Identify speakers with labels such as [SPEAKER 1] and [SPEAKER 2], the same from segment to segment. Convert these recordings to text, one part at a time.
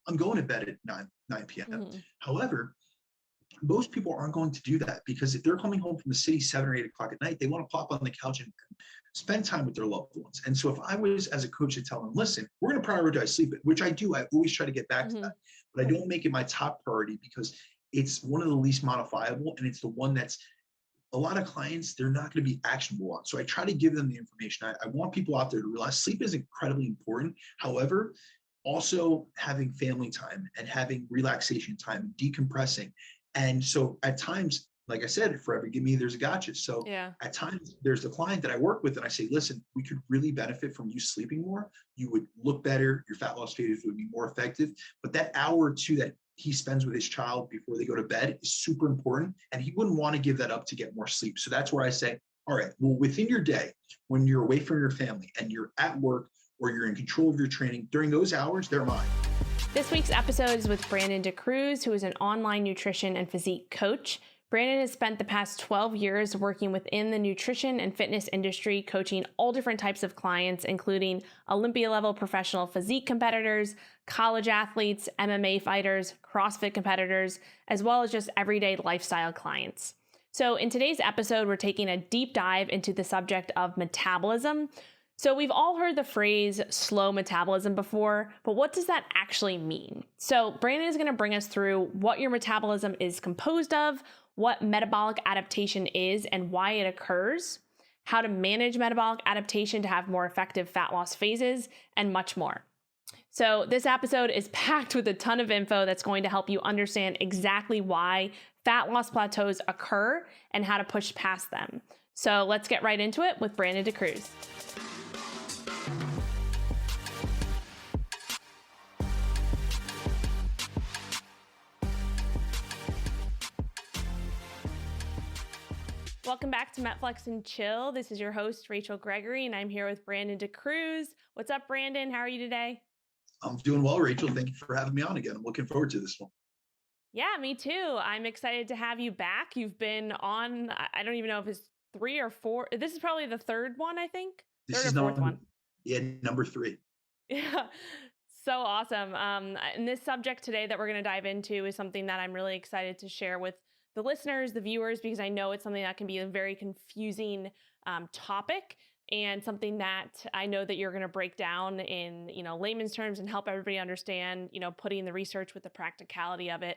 [SPEAKER 1] I'm going to bed at 9 p.m.
[SPEAKER 2] Mm-hmm.
[SPEAKER 1] However, most people aren't going to do that because if they're coming home from the city 7 or 8 o'clock at night, they want to pop on the couch and spend time with their loved ones. And so if I was, as a coach, to tell them, listen, we're going to prioritize sleep, which I do. I always try to get back to
[SPEAKER 2] Mm-hmm.
[SPEAKER 1] that, but I don't make it my top priority because it's one of the least modifiable, and it's the one that's a lot of clients, they're not going to be actionable on. So I try to give them the information. I want people out there to realize sleep is incredibly important. However, also having family time and having relaxation time, decompressing. And so at times, like I said, for every give me, there's a gotcha. So
[SPEAKER 2] Yeah.
[SPEAKER 1] at times there's a client that I work with and I say, listen, we could really benefit from you sleeping more. You would look better. Your fat loss phases would be more effective. But that hour or two that he spends with his child before they go to bed is super important. And he wouldn't want to give that up to get more sleep. So that's where I say, all right, well, within your day, when you're away from your family and you're at work or you're in control of your training, during those hours, they're mine.
[SPEAKER 2] This week's episode is with Brandon DaCruz, who is an online nutrition and physique coach. Brandon has spent the past 12 years working within the nutrition and fitness industry, coaching all different types of clients, including Olympia Level professional physique competitors, college athletes, MMA fighters, CrossFit competitors, as well as just everyday lifestyle clients. So in today's episode, we're taking a deep dive into the subject of metabolism. So we've all heard the phrase slow metabolism before, but what does that actually mean? So Brandon is going to bring us through what your metabolism is composed of, what metabolic adaptation is and why it occurs, how to manage metabolic adaptation to have more effective fat loss phases, and much more. So this episode is packed with a ton of info that's going to help you understand exactly why fat loss plateaus occur and how to push past them. So let's get right into it with Brandon DaCruz. Welcome back to MetFlex and Chill. This is your host, Rachel Gregory, and I'm here with Brandon DaCruz. What's up, Brandon? How are you today?
[SPEAKER 1] I'm doing well, Rachel. Thank you for having me on again. I'm looking forward to this one.
[SPEAKER 2] Yeah, me too. I'm excited to have you back. You've been on, I don't even know if it's 3 or 4. This is probably the third one, I think.
[SPEAKER 1] This
[SPEAKER 2] Third
[SPEAKER 1] is
[SPEAKER 2] or fourth one.
[SPEAKER 1] number 3.
[SPEAKER 2] Yeah, so awesome. And this subject today that we're going to dive into is something that I'm really excited to share with the listeners, the viewers, because I know it's something that can be a very confusing topic and something that I know that you're going to break down in, layman's terms and help everybody understand, putting the research with the practicality of it.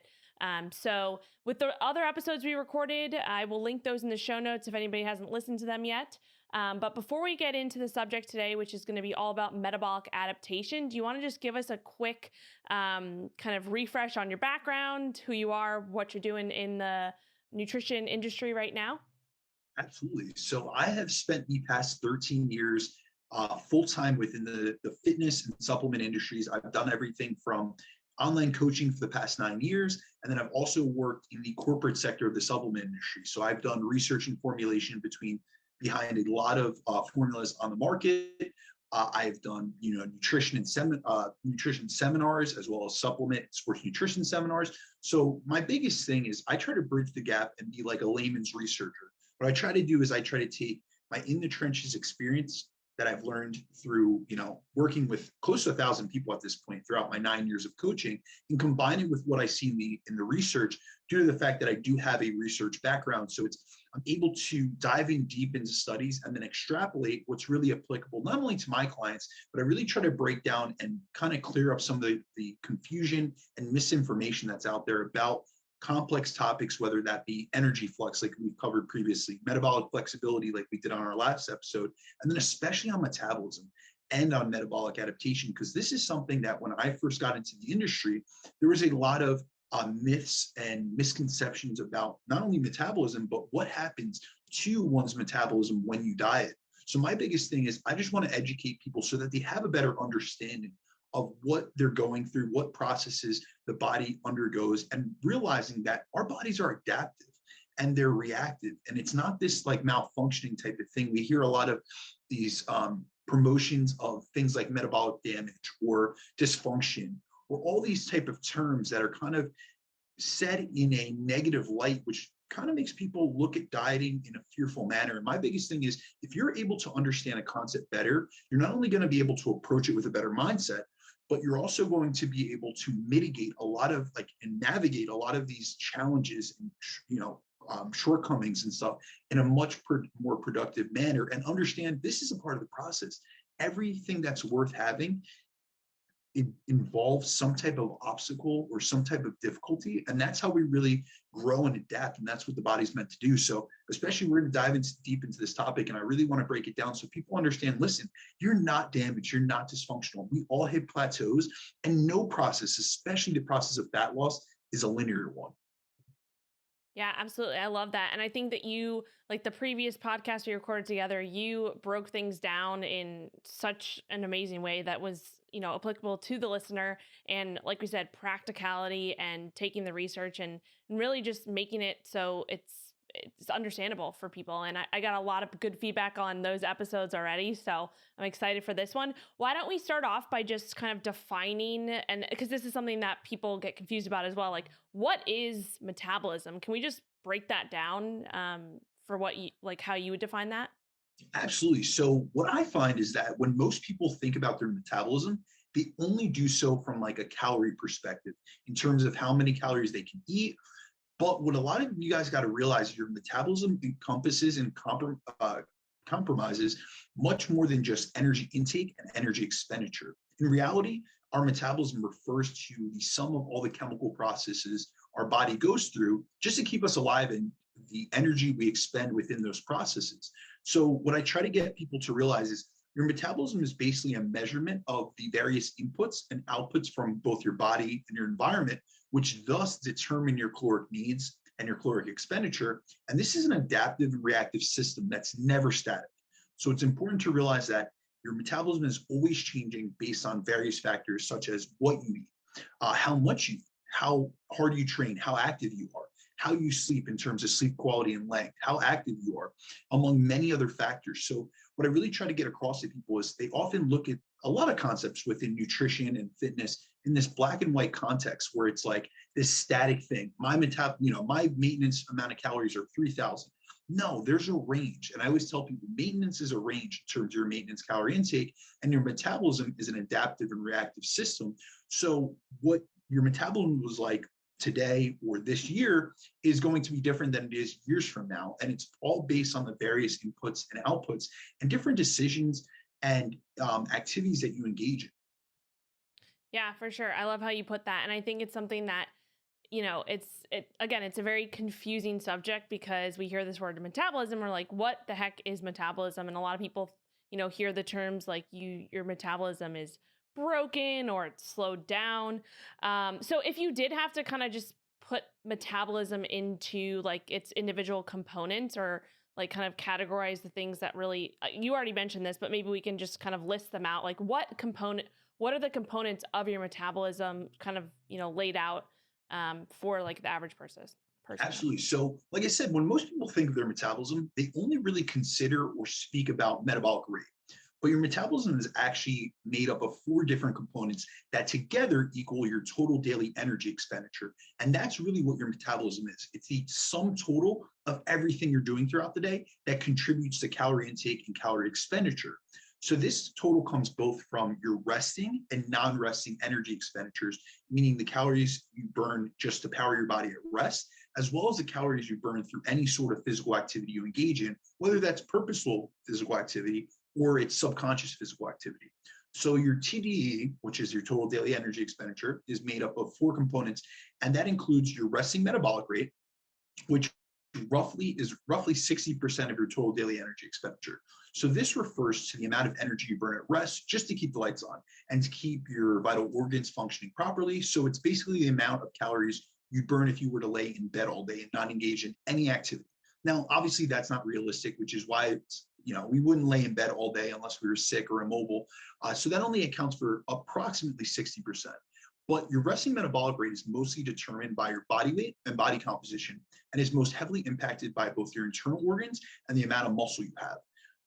[SPEAKER 2] So with the other episodes we recorded, I will link those in the show notes if anybody hasn't listened to them yet. But before we get into the subject today, which is going to be all about metabolic adaptation, do you want to just give us a quick kind of refresh on your background, who you are, what you're doing in the nutrition industry right now?
[SPEAKER 1] Absolutely. So I have spent the past 13 years full-time within the fitness and supplement industries. I've done everything from online coaching for the past 9 years, and then I've also worked in the corporate sector of the supplement industry. So I've done research and formulation behind a lot of formulas on the market. I've done, nutrition seminars as well as supplement sports nutrition seminars. So my biggest thing is I try to bridge the gap and be like a layman's researcher. What I try to do is I try to take my in the trenches experience that I've learned through, working with close to 1,000 people at this point throughout my 9 years of coaching, and combine it with what I see in the research due to the fact that I do have a research background. So I'm able to dive in deep into studies and then extrapolate what's really applicable, not only to my clients, but I really try to break down and kind of clear up some of the confusion and misinformation that's out there about complex topics, whether that be energy flux, like we've covered previously, metabolic flexibility, like we did on our last episode, and then especially on metabolism and on metabolic adaptation, because this is something that when I first got into the industry, there was a lot of myths and misconceptions about not only metabolism, but what happens to one's metabolism when you diet. So my biggest thing is I just want to educate people so that they have a better understanding of what they're going through, what processes the body undergoes, and realizing that our bodies are adaptive and they're reactive. And it's not this like malfunctioning type of thing. We hear a lot of these promotions of things like metabolic damage or dysfunction, or all these type of terms that are kind of said in a negative light, which kind of makes people look at dieting in a fearful manner. And my biggest thing is if you're able to understand a concept better, you're not only going to be able to approach it with a better mindset, but you're also going to be able to mitigate a lot of and navigate a lot of these challenges and shortcomings and stuff in a much more productive manner, and understand this is a part of the process. Everything that's worth having, it involves some type of obstacle or some type of difficulty. And that's how we really grow and adapt. And that's what the body's meant to do. So especially we're going to dive deep into this topic. And I really want to break it down so people understand, listen, you're not damaged. You're not dysfunctional. We all hit plateaus, and no process, especially the process of fat loss, is a linear one.
[SPEAKER 2] Yeah, absolutely. I love that. And I think that you, like the previous podcast we recorded together, you broke things down in such an amazing way that was, applicable to the listener. And like we said, practicality and taking the research and really just making it so it's understandable for people. And I got a lot of good feedback on those episodes already. So I'm excited for this one. Why don't we start off by just kind of defining, and because this is something that people get confused about as well, like what is metabolism? Can we just break that down for what you, like how you would define that?
[SPEAKER 1] Absolutely. So what I find is that when most people think about their metabolism, they only do so from like a calorie perspective in terms of how many calories they can eat. But what a lot of you guys got to realize, your metabolism encompasses and compromises much more than just energy intake and energy expenditure. In reality, our metabolism refers to the sum of all the chemical processes our body goes through just to keep us alive, and the energy we expend within those processes. So what I try to get people to realize is your metabolism is basically a measurement of the various inputs and outputs from both your body and your environment, which thus determine your caloric needs and your caloric expenditure. And this is an adaptive and reactive system that's never static. So it's important to realize that your metabolism is always changing based on various factors, such as what you eat, how much you eat, how hard you train, how active you are, how you sleep in terms of sleep quality and length, how active you are, among many other factors. So what I really try to get across to people is they often look at a lot of concepts within nutrition and fitness in this black and white context, where it's like this static thing. My maintenance amount of calories are 3,000. No, there's a range. And I always tell people maintenance is a range in terms of your maintenance calorie intake, and your metabolism is an adaptive and reactive system. So what your metabolism was like today or this year is going to be different than it is years from now. And it's all based on the various inputs and outputs and different decisions and activities that you engage in.
[SPEAKER 2] Yeah, for sure. I love how you put that. And I think it's something that, it's a very confusing subject because we hear this word metabolism. We're like, what the heck is metabolism? And a lot of people, hear the terms like your metabolism is broken or it's slowed down. So if you did have to kind of just put metabolism into like its individual components, or like kind of categorize the things that really, you already mentioned this, but maybe we can just kind of list them out. Like what are the components of your metabolism kind of, laid out for like the average person?
[SPEAKER 1] Absolutely. So, like I said, when most people think of their metabolism, they only really consider or speak about metabolic rate. But your metabolism is actually made up of 4 different components that together equal your total daily energy expenditure. And that's really what your metabolism is. It's the sum total of everything you're doing throughout the day that contributes to calorie intake and calorie expenditure. So this total comes both from your resting and non-resting energy expenditures, meaning the calories you burn just to power your body at rest, as well as the calories you burn through any sort of physical activity you engage in, whether that's purposeful physical activity or it's subconscious physical activity. So your TDE, which is your total daily energy expenditure, is made up of 4 components, and that includes your resting metabolic rate, which roughly 60% of your total daily energy expenditure. So this refers to the amount of energy you burn at rest just to keep the lights on and to keep your vital organs functioning properly. So it's basically the amount of calories you'd burn if you were to lay in bed all day and not engage in any activity. Now, obviously that's not realistic, which is why we wouldn't lay in bed all day unless we were sick or immobile. So that only accounts for approximately 60%. But your resting metabolic rate is mostly determined by your body weight and body composition, and is most heavily impacted by both your internal organs and the amount of muscle you have.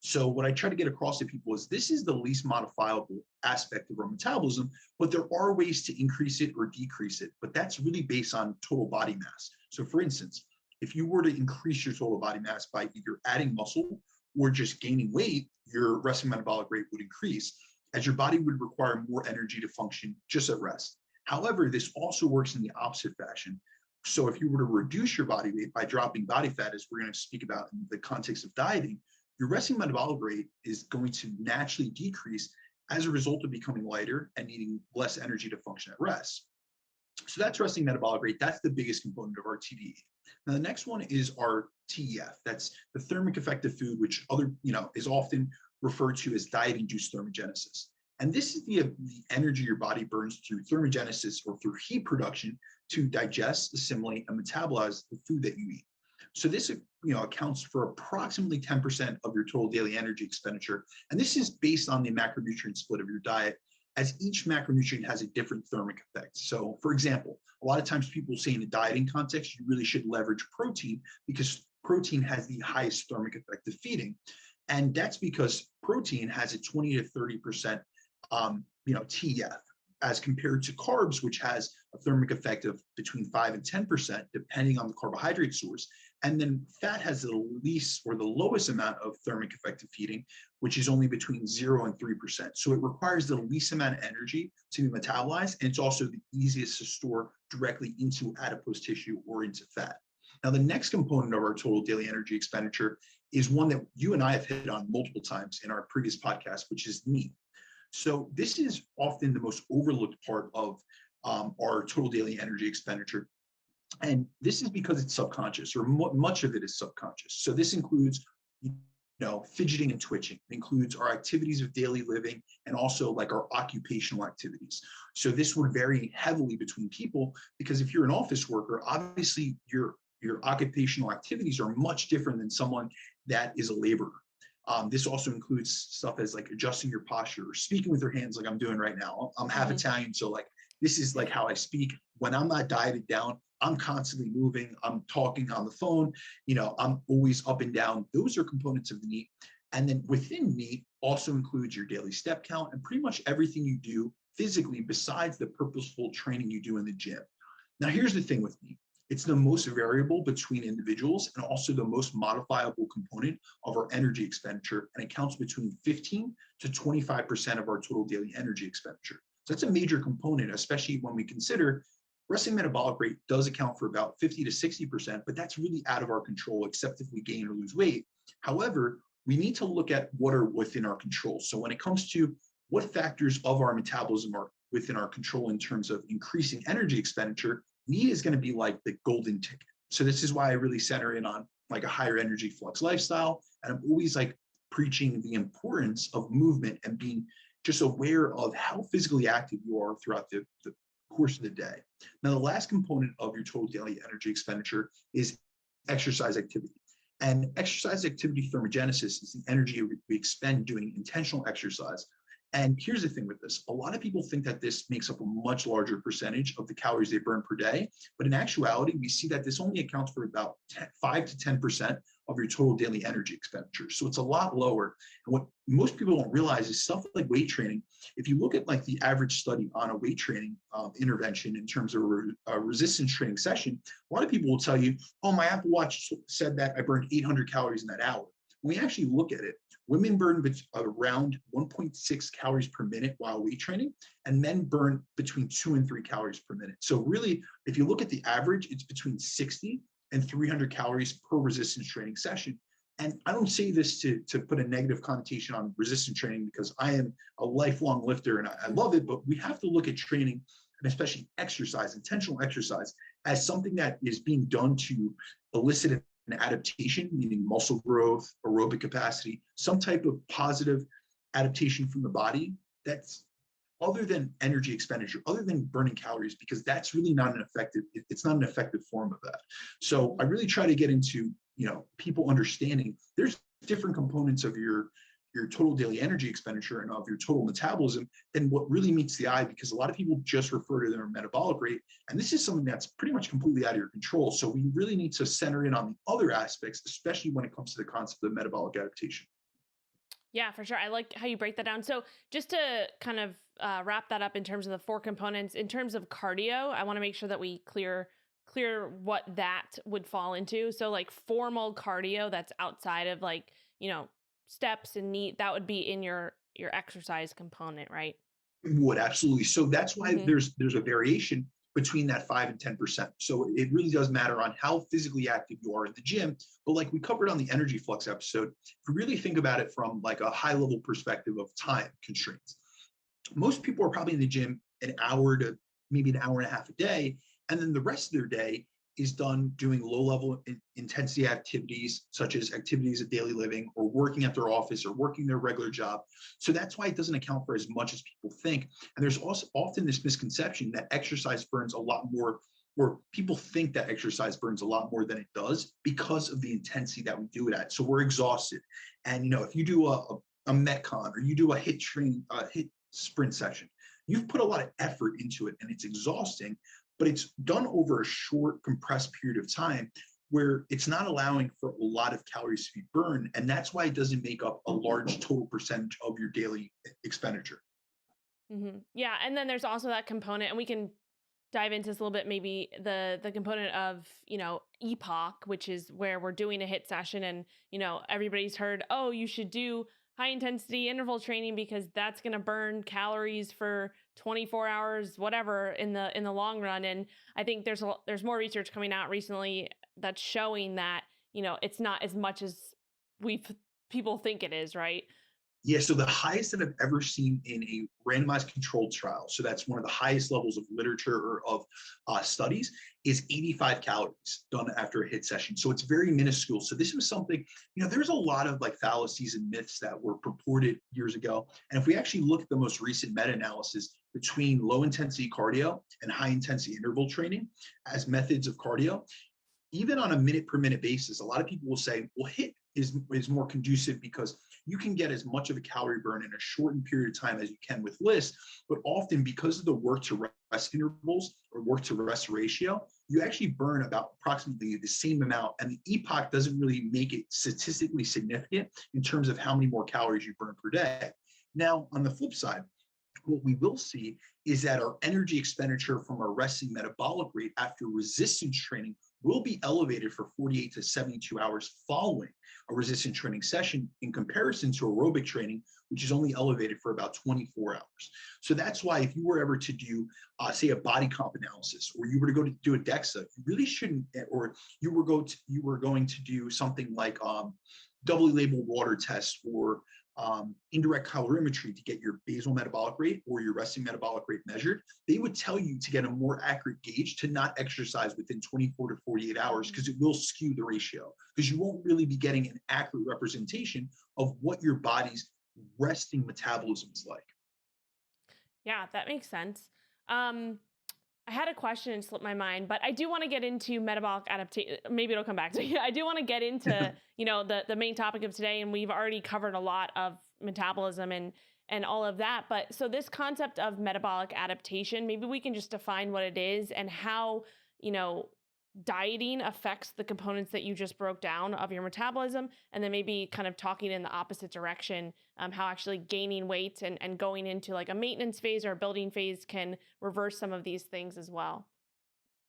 [SPEAKER 1] So what I try to get across to people is this is the least modifiable aspect of our metabolism, but there are ways to increase it or decrease it. But that's really based on total body mass. So for instance, if you were to increase your total body mass by either adding muscle or just gaining weight, your resting metabolic rate would increase. as your body would require more energy to function just at rest. However, this also works in the opposite fashion. So if you were to reduce your body weight by dropping body fat, as we're going to speak about in the context of dieting, your resting metabolic rate is going to naturally decrease as a result of becoming lighter and needing less energy to function at rest. So that's resting metabolic rate. That's the biggest component of our TDE. Now, the next one is our TEF. That's the thermic effect of food, which is often referred to as diet-induced thermogenesis. And this is the energy your body burns through thermogenesis or through heat production to digest, assimilate, and metabolize the food that you eat. So this accounts for approximately 10% of your total daily energy expenditure. And this is based on the macronutrient split of your diet, as each macronutrient has a different thermic effect. So for example, a lot of times people say in a dieting context, you really should leverage protein because protein has the highest thermic effect of feeding. And that's because protein has a 20 to 30% TEF, as compared to carbs, which has a thermic effect of between 5 and 10%, depending on the carbohydrate source. And then fat has the least or the lowest amount of thermic effect of feeding, which is only between 0 and 3%. So it requires the least amount of energy to be metabolized, and it's also the easiest to store directly into adipose tissue or into fat. Now, the next component of our total daily energy expenditure is one that you and I have hit on multiple times in our previous podcast, which is NEAT. So this is often the most overlooked part of our total daily energy expenditure. And this is because it's subconscious, or much of it is subconscious. So this includes, fidgeting and twitching. It includes our activities of daily living and also like our occupational activities. So this would vary heavily between people, because if you're an office worker, obviously your occupational activities are much different than someone that is a laborer. This also includes stuff as like adjusting your posture or speaking with your hands like I'm doing right now. I'm half Italian, so like this is like how I speak. When I'm not dieted down, I'm constantly moving. I'm talking on the phone. I'm always up and down. Those are components of the NEAT. And then within NEAT also includes your daily step count and pretty much everything you do physically besides the purposeful training you do in the gym. Now, here's the thing with NEAT. It's the most variable between individuals and also the most modifiable component of our energy expenditure, and accounts between 15 to 25% of our total daily energy expenditure. So that's a major component, especially when we consider resting metabolic rate does account for about 50 to 60%, but that's really out of our control, except if we gain or lose weight. However, we need to look at what are within our control. So when it comes to what factors of our metabolism are within our control in terms of increasing energy expenditure, NEAT is going to be like the golden ticket. So this is why I really center in on like a higher energy Flux lifestyle. And I'm always like preaching the importance of movement and being just aware of how physically active you are throughout the course of the day. Now, the last component of your total daily energy expenditure is exercise activity. And exercise activity thermogenesis is the energy we expend doing intentional exercise. And here's the thing with this. A lot of people think that this makes up a much larger percentage of the calories they burn per day. But in actuality, we see that this only accounts for about 5 to 10% of your total daily energy expenditure. So it's a lot lower. And what most people don't realize is stuff like weight training. If you look at like the average study on a weight training intervention in terms of a resistance training session, a lot of people will tell you, oh, my Apple Watch said that I burned 800 calories in that hour. When we actually look at it, women burn around 1.6 calories per minute while weight training, and men burn between 2 and 3 calories per minute. So really, if you look at the average, it's between 60 and 300 calories per resistance training session. And I don't say this to put a negative connotation on resistance training, because I am a lifelong lifter and I love it, but we have to look at training, and especially exercise, intentional exercise, as something that is being done to elicit an adaptation, meaning muscle growth, aerobic capacity, some type of positive adaptation from the body that's other than energy expenditure, other than burning calories, because that's really not it's not an effective form of that. So I really try to get into, people understanding there's different components of your total daily energy expenditure and of your total metabolism than what really meets the eye, because a lot of people just refer to their metabolic rate. And this is something that's pretty much completely out of your control. So we really need to center in on the other aspects, especially when it comes to the concept of metabolic adaptation.
[SPEAKER 2] Yeah, for sure. I like how you break that down. So just to kind of wrap that up in terms of the four components, in terms of cardio, I want to make sure that we clear what that would fall into. So like formal cardio that's outside of like, steps and NEAT, that would be in your your exercise component, right?
[SPEAKER 1] Would absolutely. So that's why
[SPEAKER 2] Mm-hmm.
[SPEAKER 1] there's a variation between that 5 and 10%. So it really does matter on how physically active you are in the gym. But like we covered on the energy flux episode, if you really think about it from like a high level perspective of time constraints, most people are probably in the gym an hour to maybe an hour and a half a day. And then the rest of their day is done doing low level intensity activities, such as activities of daily living or working at their office or working their regular job. So that's why it doesn't account for as much as people think. And there's also often this misconception that exercise burns a lot more, or people think that exercise burns a lot more than it does because of the intensity that we do it at. So we're exhausted. And, if you do a Metcon or you do a hit sprint session, you've put a lot of effort into it and it's exhausting, but it's done over a short compressed period of time where it's not allowing for a lot of calories to be burned. And that's why it doesn't make up a large total percentage of your daily expenditure.
[SPEAKER 2] Mm-hmm. Yeah. And then there's also that component, and we can dive into this a little bit, maybe the component of, epoch, which is where we're doing a hit session and, everybody's heard, oh, you should do high intensity interval training because that's going to burn calories for 24 hours, whatever, in the long run. And I think there's more research coming out recently that's showing that, it's not as much as we people think it is, right?
[SPEAKER 1] Yeah, so the highest that I've ever seen in a randomized controlled trial, so that's one of the highest levels of literature or of studies, is 85 calories done after a hit session. So it's very minuscule. So this was something, there's a lot of like fallacies and myths that were purported years ago. And if we actually look at the most recent meta-analysis between low intensity cardio and high intensity interval training as methods of cardio, even on a minute per minute basis, a lot of people will say, well, hit is more conducive because you can get as much of a calorie burn in a shortened period of time as you can with LIST. But often because of the work to rest intervals or work to rest ratio, you actually burn about approximately the same amount. And the epoch doesn't really make it statistically significant in terms of how many more calories you burn per day. Now, on the flip side, what we will see is that our energy expenditure from our resting metabolic rate after resistance training will be elevated for 48 to 72 hours following a resistance training session in comparison to aerobic training, which is only elevated for about 24 hours. So that's why if you were ever to do, say, a body comp analysis, or you were to go to do a DEXA, you really shouldn't, or you were going to do something like doubly labeled water test or indirect calorimetry to get your basal metabolic rate or your resting metabolic rate measured, they would tell you to get a more accurate gauge to not exercise within 24 to 48 hours because it will skew the ratio, because you won't really be getting an accurate representation of what your body's resting metabolism is like.
[SPEAKER 2] Yeah, that makes sense. I had a question and slipped my mind, but I do want to get into metabolic adaptation. Maybe it'll come back to me. I do want to get into, the main topic of today, and we've already covered a lot of metabolism and all of that. But so this concept of metabolic adaptation, maybe we can just define what it is and how, dieting affects the components that you just broke down of your metabolism, and then maybe kind of talking in the opposite direction, how actually gaining weight and going into like a maintenance phase or a building phase can reverse some of these things as well.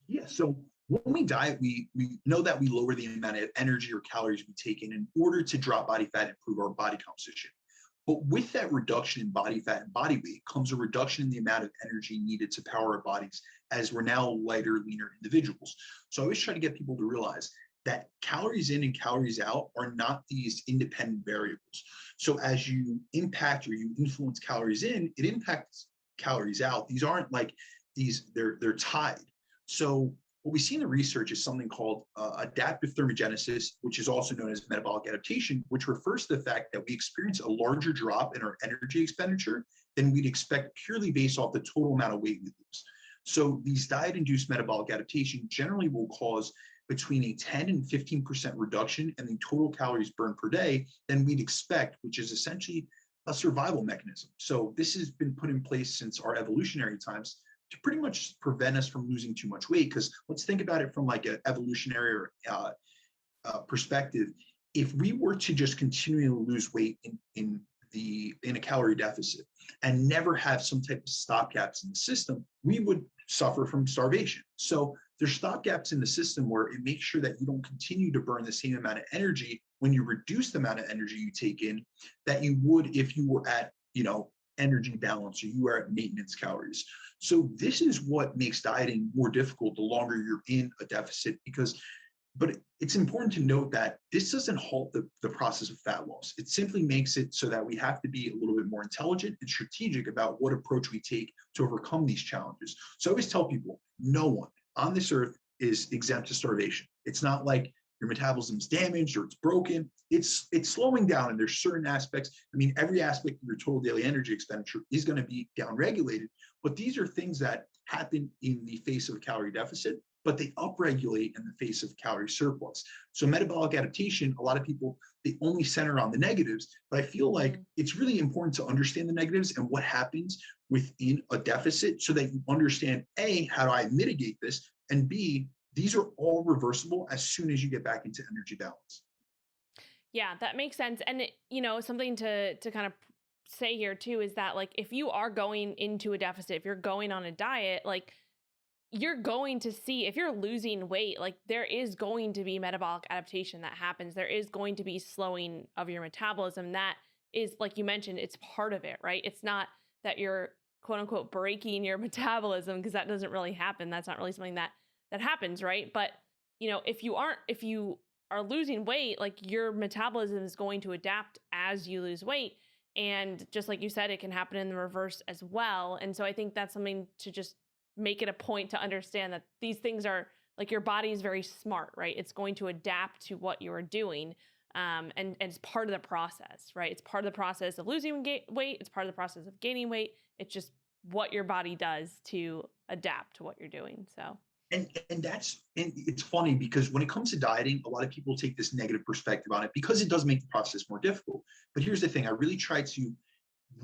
[SPEAKER 1] Yeah. So when we diet, we know that we lower the amount of energy or calories we take in order to drop body fat and improve our body composition. But with that reduction in body fat and body weight comes a reduction in the amount of energy needed to power our bodies, as we're now lighter, leaner individuals. So I always try to get people to realize that calories in and calories out are not these independent variables. So as you impact or you influence calories in, it impacts calories out. These aren't like they're tied. So what we see in the research is something called adaptive thermogenesis, which is also known as metabolic adaptation, which refers to the fact that we experience a larger drop in our energy expenditure than we'd expect purely based off the total amount of weight we lose. So these diet-induced metabolic adaptation generally will cause between a 10 and 15% reduction in the total calories burned per day than we'd expect, which is essentially a survival mechanism. So this has been put in place since our evolutionary times to pretty much prevent us from losing too much weight. Because let's think about it from like an evolutionary or perspective. If we were to just continually lose weight in a calorie deficit and never have some type of stopgaps in the system, we would suffer from starvation. So there's stopgaps in the system where it makes sure that you don't continue to burn the same amount of energy when you reduce the amount of energy you take in that you would if you were at energy balance, or you are at maintenance calories. So this is what makes dieting more difficult the longer you're in a deficit, but it's important to note that this doesn't halt the process of fat loss. It simply makes it so that we have to be a little bit more intelligent and strategic about what approach we take to overcome these challenges. So I always tell people, no one on this earth is exempt to starvation. It's not like your metabolism is damaged or it's broken. It's slowing down, and there's certain aspects. I mean, every aspect of your total daily energy expenditure is going to be downregulated, but these are things that happen in the face of a calorie deficit, but they upregulate in the face of calorie surplus. So metabolic adaptation, a lot of people, they only center on the negatives, but I feel like it's really important to understand the negatives and what happens within a deficit so that you understand, A, how do I mitigate this? And B, these are all reversible as soon as you get back into energy balance.
[SPEAKER 2] Yeah, that makes sense. And something to kind of say here too is that, like, if you are going into a deficit, if you're going on a diet, like, you're going to see, if you're losing weight, like, there is going to be metabolic adaptation that happens. There is going to be slowing of your metabolism. That is, like you mentioned, it's part of it, right? It's not that you're quote unquote breaking your metabolism, because that doesn't really happen. That's not really something that happens, right? But if you are losing weight, like, your metabolism is going to adapt as you lose weight. And just like you said, it can happen in the reverse as well. And so I think that's something to just make it a point to understand, that these things are, like, your body is very smart, right? It's going to adapt to what you're doing. And it's part of the process, right? It's part of the process of losing weight. It's part of the process of gaining weight. It's just what your body does to adapt to what you're doing. So.
[SPEAKER 1] And it's funny because when it comes to dieting, a lot of people take this negative perspective on it because it does make the process more difficult. But here's the thing, I really try to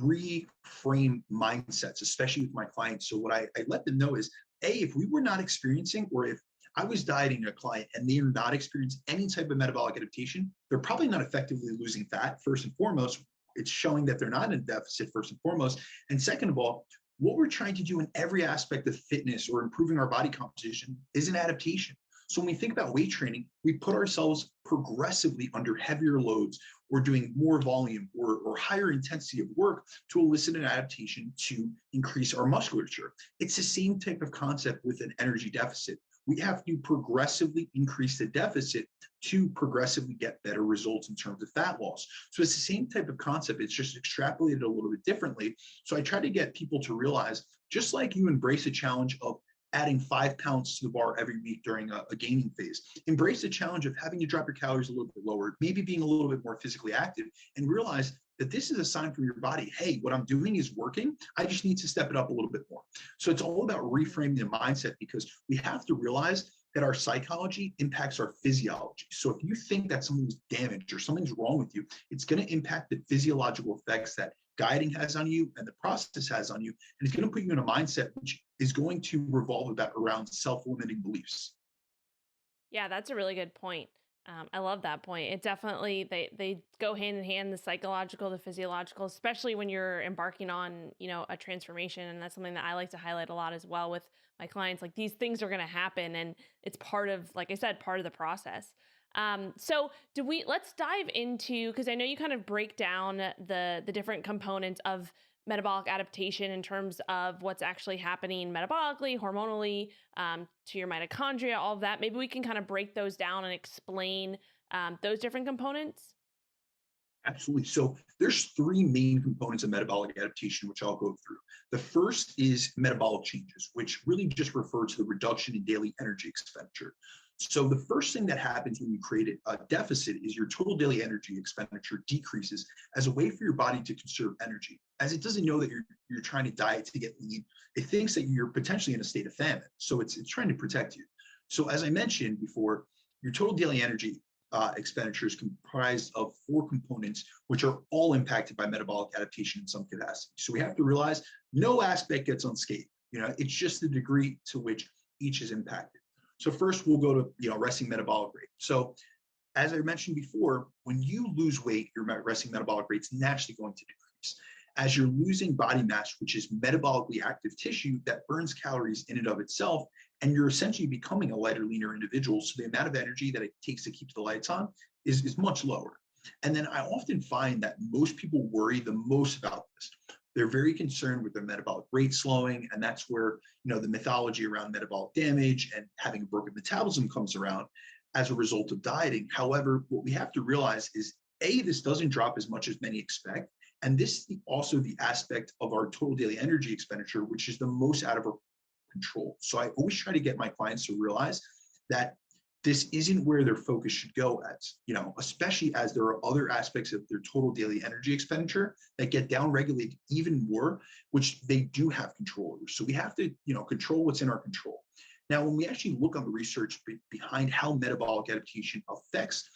[SPEAKER 1] reframe mindsets, especially with my clients. So what I let them know is, if we were not experiencing, or if I was dieting a client and they are not experiencing any type of metabolic adaptation, they're probably not effectively losing fat, first and foremost. It's showing that they're not in a deficit, first and foremost. And second of all, what we're trying to do in every aspect of fitness or improving our body composition is an adaptation. So when we think about weight training, we put ourselves progressively under heavier loads, or doing more volume or higher intensity of work to elicit an adaptation to increase our musculature. It's the same type of concept with an energy deficit. We have to progressively increase the deficit to progressively get better results in terms of fat loss. So it's the same type of concept. It's just extrapolated a little bit differently. So I try to get people to realize, just like you embrace a challenge of adding 5 pounds to the bar every week during a gaining phase, embrace the challenge of having to drop your calories a little bit lower, maybe being a little bit more physically active, and realize that this is a sign from your body, hey, what I'm doing is working. I just need to step it up a little bit more. So it's all about reframing the mindset, because we have to realize that our psychology impacts our physiology. So if you think that something's damaged or something's wrong with you, it's going to impact the physiological effects that dieting has on you and the process has on you. And it's going to put you in a mindset which is going to revolve around self-limiting beliefs.
[SPEAKER 2] Yeah, that's a really good point. I love that point. It definitely, they go hand in hand, the psychological, the physiological, especially when you're embarking on, a transformation. And that's something that I like to highlight a lot as well with my clients. Like, these things are going to happen, and it's part of, like I said, part of the process. So let's dive into, because I know you kind of break down the different components of metabolic adaptation in terms of what's actually happening metabolically, hormonally, to your mitochondria, all of that. Maybe we can kind of break those down and explain those different components.
[SPEAKER 1] Absolutely. So there's 3 main components of metabolic adaptation, which I'll go through. The first is metabolic changes, which really just refer to the reduction in daily energy expenditure. So the first thing that happens when you create a deficit is your total daily energy expenditure decreases as a way for your body to conserve energy, as it doesn't know that you're trying to diet to get lean. It thinks that you're potentially in a state of famine. So it's trying to protect you. So as I mentioned before, your total daily energy expenditure is comprised of 4 components, which are all impacted by metabolic adaptation in some capacity. So we have to realize no aspect gets unscathed. It's just the degree to which each is impacted. So first, we'll go to resting metabolic rate. So as I mentioned before, when you lose weight, your resting metabolic rate is naturally going to decrease. As you're losing body mass, which is metabolically active tissue that burns calories in and of itself, and you're essentially becoming a lighter, leaner individual. So the amount of energy that it takes to keep the lights on is much lower. And then I often find that most people worry the most about this. they're very concerned with their metabolic rate slowing. And that's where, the mythology around metabolic damage and having a broken metabolism comes around as a result of dieting. However, what we have to realize is this doesn't drop as much as many expect. And this is also the aspect of our total daily energy expenditure, which is the most out of our control. So I always try to get my clients to realize that this isn't where their focus should go especially as there are other aspects of their total daily energy expenditure that get downregulated even more, which they do have control over. So we have to, control what's in our control. Now, when we actually look on the research behind how metabolic adaptation affects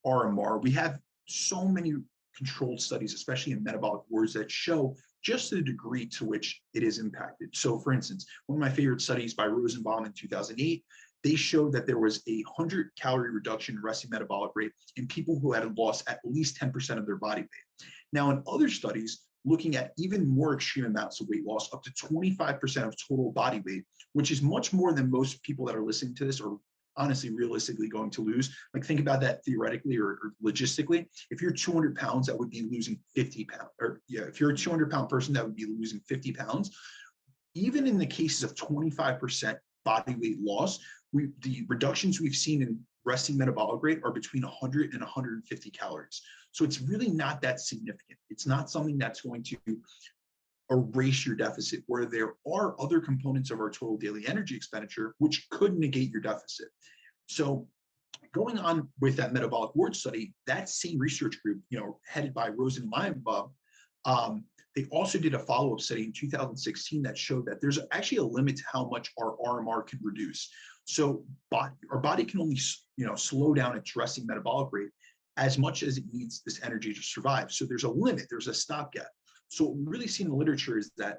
[SPEAKER 1] RMR, we have so many controlled studies, especially in metabolic wards, that show just the degree to which it is impacted. So for instance, one of my favorite studies by Rosenbaum in 2008, they showed that there was a 100-calorie reduction in resting metabolic rate in people who had lost at least 10% of their body weight. Now, in other studies, looking at even more extreme amounts of weight loss, up to 25% of total body weight, which is much more than most people that are listening to this are honestly realistically going to lose. Like, think about that theoretically or logistically. If you're 200 pounds, that would be losing 50 pounds. If you're a 200-pound person, that would be losing 50 pounds. Even in the cases of 25% body weight loss, the reductions we've seen in resting metabolic rate are between 100 and 150 calories. So it's really not that significant. It's not something that's going to erase your deficit, where there are other components of our total daily energy expenditure which could negate your deficit. So going on with that metabolic ward study, that same research group, headed by Rosen and Linebaum, they also did a follow-up study in 2016 that showed that there's actually a limit to how much our RMR can reduce. So our body can only, slow down its resting metabolic rate as much as it needs this energy to survive. So there's a limit, there's a stopgap. So what we really see in the literature is that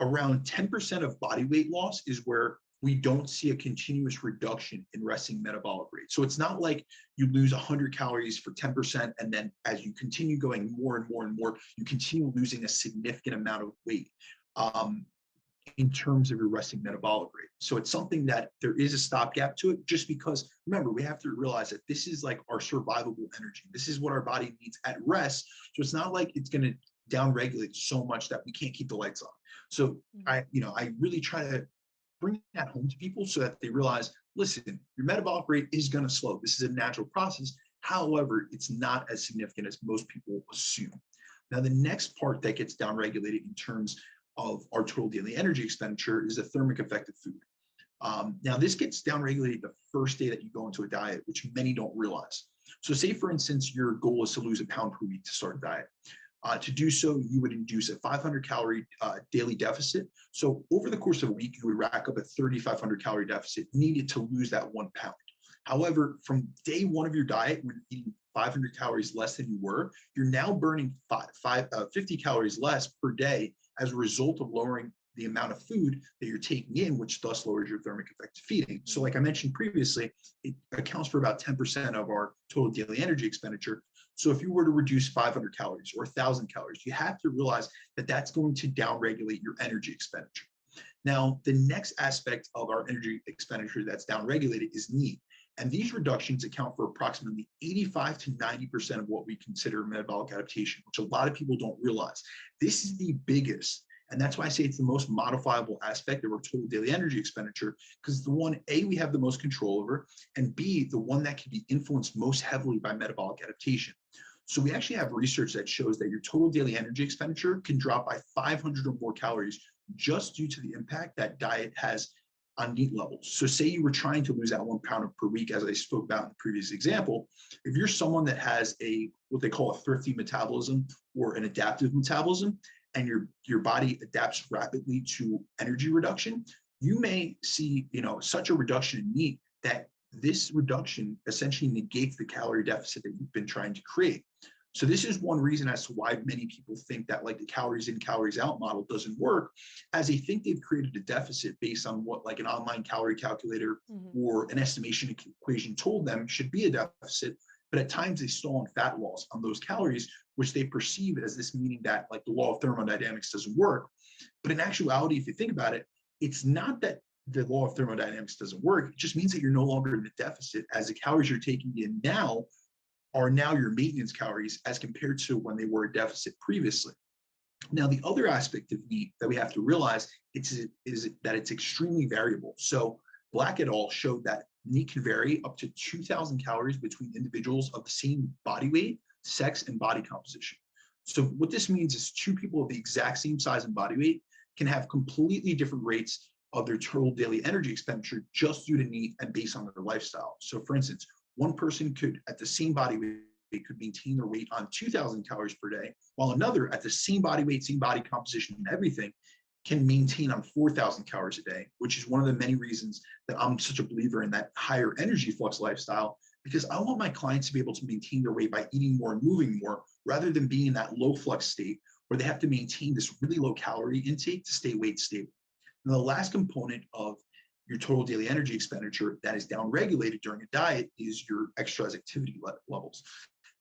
[SPEAKER 1] around 10% of body weight loss is where we don't see a continuous reduction in resting metabolic rate. So it's not like you lose 100 calories for 10%, and then as you continue going more and more and more, you continue losing a significant amount of weight in terms of your resting metabolic rate. So it's something that there is a stopgap to it, just because, remember, we have to realize that this is like our survivable energy. This is what our body needs at rest. So it's not like it's going to downregulate so much that we can't keep the lights on. So I really try to bring that home to people so that they realize, listen, your metabolic rate is going to slow. This is a natural process. However, it's not as significant as most people assume. Now, the next part that gets downregulated in terms of our total daily energy expenditure is the thermic effect of food. Now, this gets downregulated the first day that you go into a diet, which many don't realize. So say, for instance, your goal is to lose a pound per week to start a diet. To do so, you would induce a 500-calorie daily deficit. So over the course of a week, you would rack up a 3,500-calorie deficit needed to lose that 1 pound. However, from day one of your diet, when eating 500 calories less than you were, you're now burning 50 calories less per day as a result of lowering the amount of food that you're taking in, which thus lowers your thermic effect of feeding. So like I mentioned previously, it accounts for about 10% of our total daily energy expenditure. So if you were to reduce 500 calories or 1,000 calories, you have to realize that that's going to downregulate your energy expenditure. Now, the next aspect of our energy expenditure that's downregulated is need. And these reductions account for approximately 85 to 90% of what we consider metabolic adaptation, which a lot of people don't realize. This is the biggest, and that's why I say it's the most modifiable aspect of our total daily energy expenditure, because the one, A, we have the most control over, and B, the one that can be influenced most heavily by metabolic adaptation. So we actually have research that shows that your total daily energy expenditure can drop by 500 or more calories just due to the impact that diet has on NEAT levels. So say you were trying to lose that 1 pound per week, as I spoke about in the previous example. If you're someone that has what they call a thrifty metabolism or an adaptive metabolism, and your body adapts rapidly to energy reduction, you may see such a reduction in NEAT that this reduction essentially negates the calorie deficit that you've been trying to create. So this is one reason as to why many people think that like the calories in, calories out model doesn't work, as they think they've created a deficit based on what like an online calorie calculator or an estimation equation told them should be a deficit. But at times they stall on fat loss on those calories, which they perceive as this meaning that like the law of thermodynamics doesn't work. But in actuality, if you think about it, it's not that the law of thermodynamics doesn't work. It just means that you're no longer in the deficit, as the calories you're taking in now are now your maintenance calories as compared to when they were a deficit previously. Now, the other aspect of NEAT that we have to realize is that it's extremely variable. So Black et al. Showed that NEAT can vary up to 2,000 calories between individuals of the same body weight, sex, and body composition. So what this means is two people of the exact same size and body weight can have completely different rates of their total daily energy expenditure just due to NEAT and based on their lifestyle. So for instance, one person could, at the same body weight, could maintain their weight on 2,000 calories per day, while another at the same body weight, same body composition and everything can maintain on 4,000 calories a day, which is one of the many reasons that I'm such a believer in that higher energy flux lifestyle, because I want my clients to be able to maintain their weight by eating more and moving more, rather than being in that low flux state where they have to maintain this really low calorie intake to stay weight stable. And the last component of your total daily energy expenditure that is downregulated during a diet is your exercise activity levels.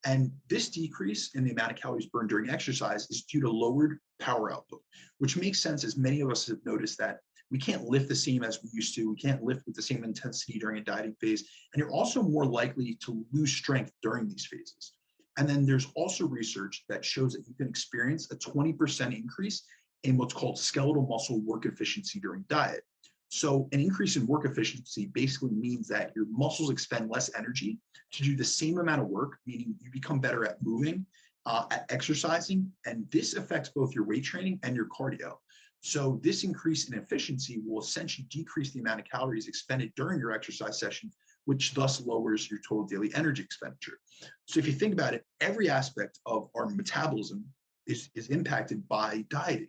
[SPEAKER 1] And this decrease in the amount of calories burned during exercise is due to lowered power output, which makes sense as many of us have noticed that we can't lift the same as we used to. We can't lift with the same intensity during a dieting phase. And you're also more likely to lose strength during these phases. And then there's also research that shows that you can experience a 20% increase in what's called skeletal muscle work efficiency during diet. So an increase in work efficiency basically means that your muscles expend less energy to do the same amount of work, meaning you become better at moving, at exercising, and this affects both your weight training and your cardio. So this increase in efficiency will essentially decrease the amount of calories expended during your exercise session, which thus lowers your total daily energy expenditure. So if you think about it, every aspect of our metabolism is impacted by dieting.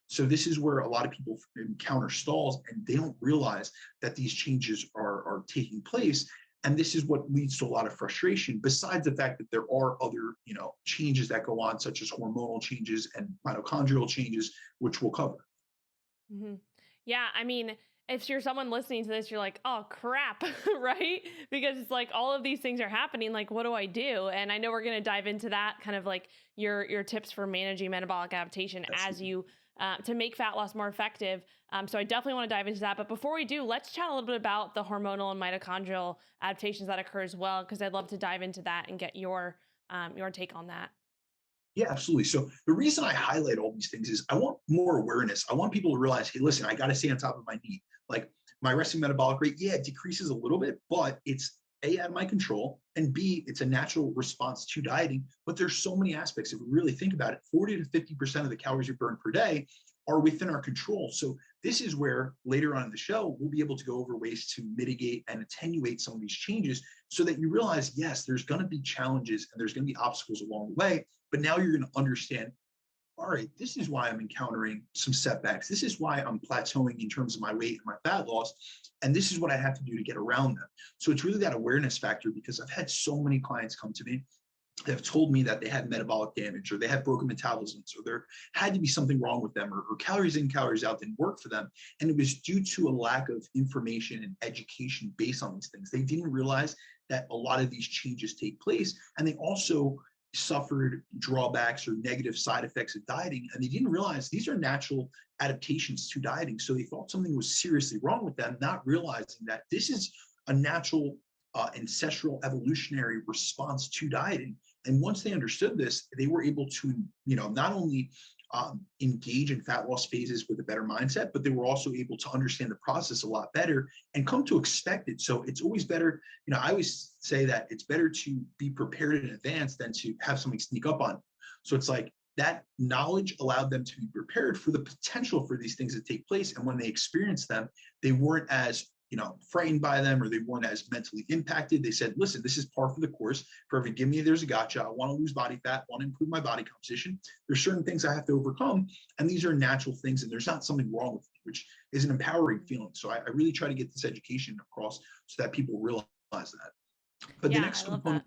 [SPEAKER 1] So this is where a lot of people encounter stalls and they don't realize that these changes are taking place. And this is what leads to a lot of frustration, besides the fact that there are other, changes that go on, such as hormonal changes and mitochondrial changes, which we'll cover.
[SPEAKER 2] Mm-hmm. Yeah, I mean, if you're someone listening to this, you're like, oh crap, right? Because it's like all of these things are happening. Like, what do I do? And I know we're going to dive into that, kind of like your tips for managing metabolic adaptation as you to make fat loss more effective. So I definitely want to dive into that. But before we do, let's chat a little bit about the hormonal and mitochondrial adaptations that occur as well, because I'd love to dive into that and get your take on that.
[SPEAKER 1] Yeah, absolutely. So the reason I highlight all these things is I want more awareness. I want people to realize, hey, listen, I got to stay on top of my NEAT. Like my resting metabolic rate, yeah, it decreases a little bit, but it's A, out of my control, and B, it's a natural response to dieting. But there's so many aspects. If we really think about it, 40 to 50% of the calories you burn per day are within our control. So this is where later on in the show, we'll be able to go over ways to mitigate and attenuate some of these changes so that you realize, yes, there's going to be challenges and there's going to be obstacles along the way. But now you're going to understand, all right, this is why I'm encountering some setbacks. This is why I'm plateauing in terms of my weight and my fat loss. And this is what I have to do to get around them. So it's really that awareness factor, because I've had so many clients come to me that have told me that they had metabolic damage, or they had broken metabolisms, or there had to be something wrong with them, or calories in, calories out didn't work for them. And it was due to a lack of information and education based on these things. They didn't realize that a lot of these changes take place. And they also suffered drawbacks or negative side effects of dieting, and they didn't realize these are natural adaptations to dieting. So they thought something was seriously wrong with them, not realizing that this is a natural ancestral evolutionary response to dieting. And once they understood this, they were able to, not only engage in fat loss phases with a better mindset, but they were also able to understand the process a lot better and come to expect it. So it's always better, I always say that it's better to be prepared in advance than to have something sneak up on you. So it's like that knowledge allowed them to be prepared for the potential for these things to take place. And when they experienced them, they weren't as frightened by them, or they weren't as mentally impacted. They said, listen, this is par for the course. For every give me, there's a gotcha. I want to lose body fat, want to improve my body composition. There's certain things I have to overcome. And these are natural things. And there's not something wrong with me, which is an empowering feeling. So I really try to get this education across so that people realize that. But
[SPEAKER 2] Yeah, I love that.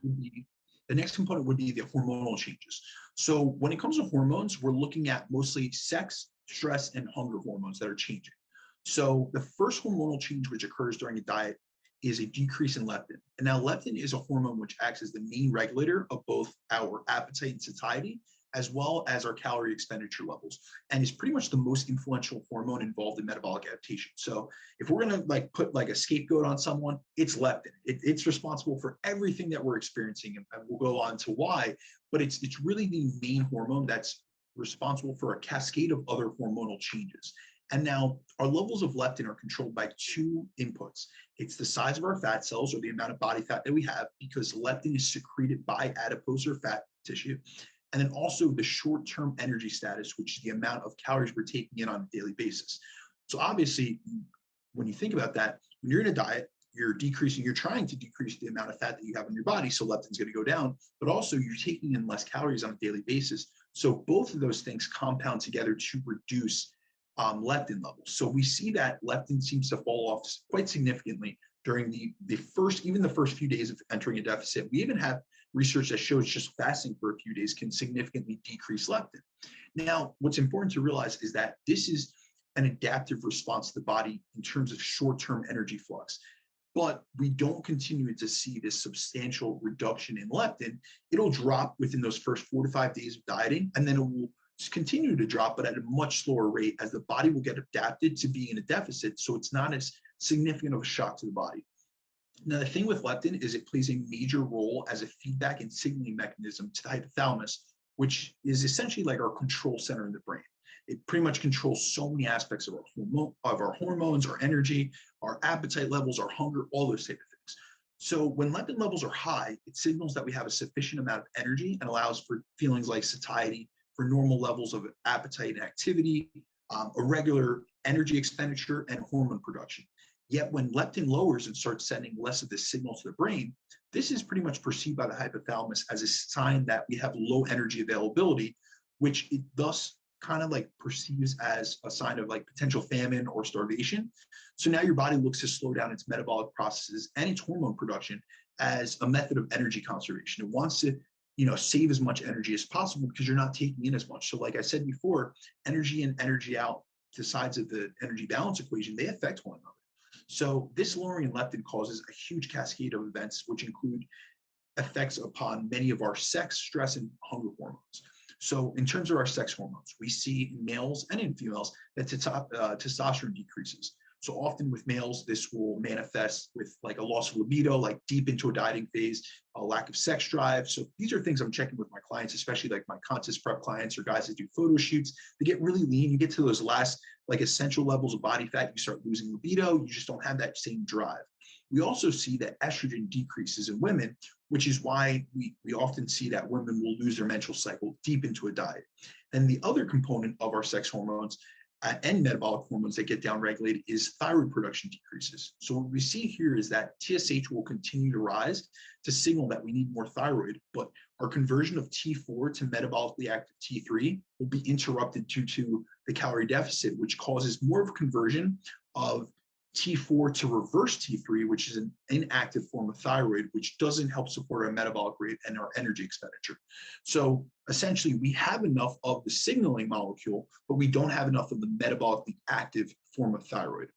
[SPEAKER 1] The next component would be the hormonal changes. So when it comes to hormones, we're looking at mostly sex, stress, and hunger hormones that are changing. So the first hormonal change which occurs during a diet is a decrease in leptin. And now leptin is a hormone which acts as the main regulator of both our appetite and satiety, as well as our calorie expenditure levels, and is pretty much the most influential hormone involved in metabolic adaptation. So if we're going to put a scapegoat on someone, it's leptin. It's responsible for everything that we're experiencing, and we'll go on to why, but it's really the main hormone that's responsible for a cascade of other hormonal changes. And now our levels of leptin are controlled by two inputs. It's the size of our fat cells, or the amount of body fat that we have, because leptin is secreted by adipose or fat tissue. And then also the short-term energy status, which is the amount of calories we're taking in on a daily basis. So obviously, when you think about that, when you're in a diet, you're trying to decrease the amount of fat that you have in your body. So leptin's going to go down, but also you're taking in less calories on a daily basis. So both of those things compound together to reduce leptin levels. So we see that leptin seems to fall off quite significantly during the first few days of entering a deficit. We even have research that shows just fasting for a few days can significantly decrease leptin. Now, what's important to realize is that this is an adaptive response to the body in terms of short-term energy flux. But we don't continue to see this substantial reduction in leptin. It'll drop within those first 4 to 5 days of dieting, and then it will continue to drop, but at a much slower rate as the body will get adapted to being in a deficit. So it's not as significant of a shock to the body. Now, the thing with leptin is it plays a major role as a feedback and signaling mechanism to the hypothalamus, which is essentially like our control center in the brain. It pretty much controls so many aspects of our hormones, our energy, our appetite levels, our hunger, all those type of things. So when leptin levels are high, it signals that we have a sufficient amount of energy and allows for feelings like satiety, for normal levels of appetite and activity, a regular energy expenditure, and hormone production. Yet when leptin lowers and starts sending less of this signal to the brain, this is pretty much perceived by the hypothalamus as a sign that we have low energy availability, which it thus kind of like perceives as a sign of like potential famine or starvation. So now your body looks to slow down its metabolic processes and its hormone production as a method of energy conservation. It wants to, save as much energy as possible because you're not taking in as much. So like I said before, energy in, energy out, the sides of the energy balance equation, they affect one another. So this lowering in leptin causes a huge cascade of events, which include effects upon many of our sex, stress, and hunger hormones. So in terms of our sex hormones, we see in males and in females that testosterone decreases. So often with males, this will manifest with like a loss of libido, like deep into a dieting phase, a lack of sex drive. So these are things I'm checking with my clients, especially like my contest prep clients or guys that do photo shoots. They get really lean. You get to those last like essential levels of body fat, you start losing libido. You just don't have that same drive. We also see that estrogen decreases in women, which is why we often see that women will lose their menstrual cycle deep into a diet. And the other component of our sex hormones and metabolic hormones that get downregulated is thyroid production decreases. So what we see here is that TSH will continue to rise to signal that we need more thyroid, but our conversion of T4 to metabolically active T3 will be interrupted due to the calorie deficit, which causes more of a conversion of T4 to reverse T3, which is an inactive form of thyroid, which doesn't help support our metabolic rate and our energy expenditure. So essentially, we have enough of the signaling molecule, but we don't have enough of the metabolically active form of thyroid.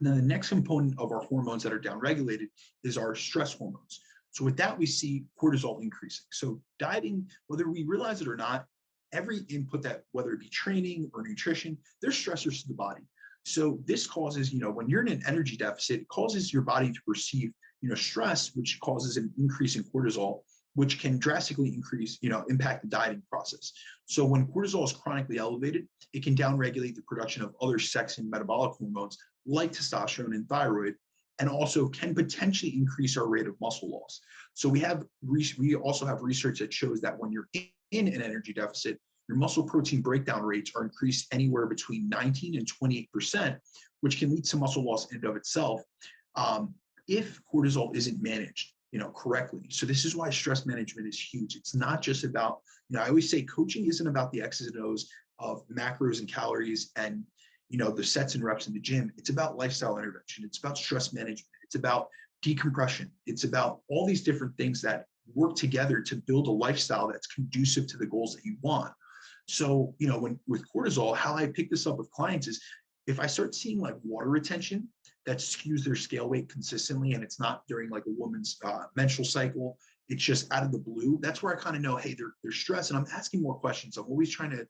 [SPEAKER 1] Now, the next component of our hormones that are downregulated is our stress hormones. So with that, we see cortisol increasing. So dieting, whether we realize it or not, every input that, whether it be training or nutrition, they're stressors to the body. So this causes, when you're in an energy deficit, it causes your body to perceive, stress, which causes an increase in cortisol, which can drastically increase, impact the dieting process. So when cortisol is chronically elevated, it can downregulate the production of other sex and metabolic hormones like testosterone and thyroid, and also can potentially increase our rate of muscle loss. So we also have research that shows that when you're in an energy deficit, your muscle protein breakdown rates are increased anywhere between 19 and 28%, which can lead to muscle loss in and of itself if cortisol isn't managed, correctly. So this is why stress management is huge. It's not just about, I always say coaching isn't about the X's and O's of macros and calories and, the sets and reps in the gym. It's about lifestyle intervention. It's about stress management. It's about decompression. It's about all these different things that work together to build a lifestyle that's conducive to the goals that you want. So, with cortisol, how I pick this up with clients is if I start seeing like water retention that skews their scale weight consistently, and it's not during like a woman's menstrual cycle, it's just out of the blue. That's where I kind of know, hey, they're stressed, and I'm asking more questions. I'm always trying to